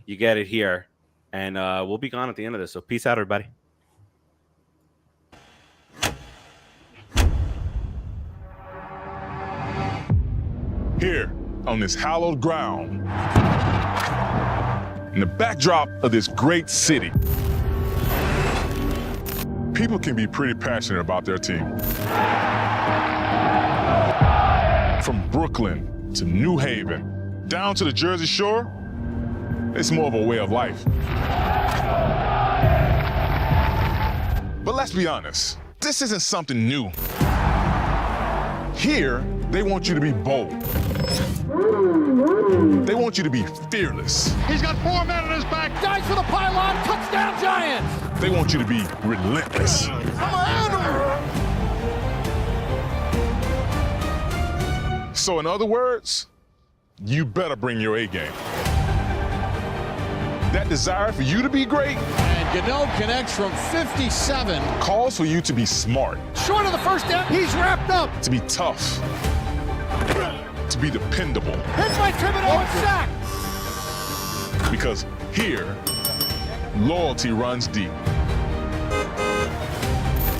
you get it here. And we'll be gone at the end of this. So peace out, everybody. Here, on this hallowed ground, in the backdrop of this great city, people can be pretty passionate about their team. From Brooklyn to New Haven, down to the Jersey Shore, it's more of a way of life. But let's be honest, this isn't something new. Here, they want you to be bold. They want you to be fearless. He's got 4 men on his back. Dives for the pylon. Touchdown, Giants. They want you to be relentless. I'm an animal. So in other words, you better bring your A game. That desire for you to be great and Gano connects from 57. Calls for you to be smart. Short of the first down, he's wrapped up. To be tough. to be dependable. Hits by Thibodeau and sack. Because here, loyalty runs deep.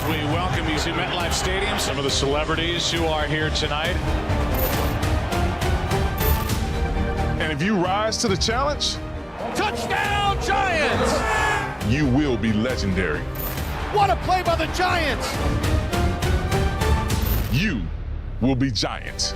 We welcome you to MetLife Stadium. Some of the celebrities who are here tonight. And if you rise to the challenge, Touchdown, Giants! you will be legendary. What a play by the Giants! You will be giant.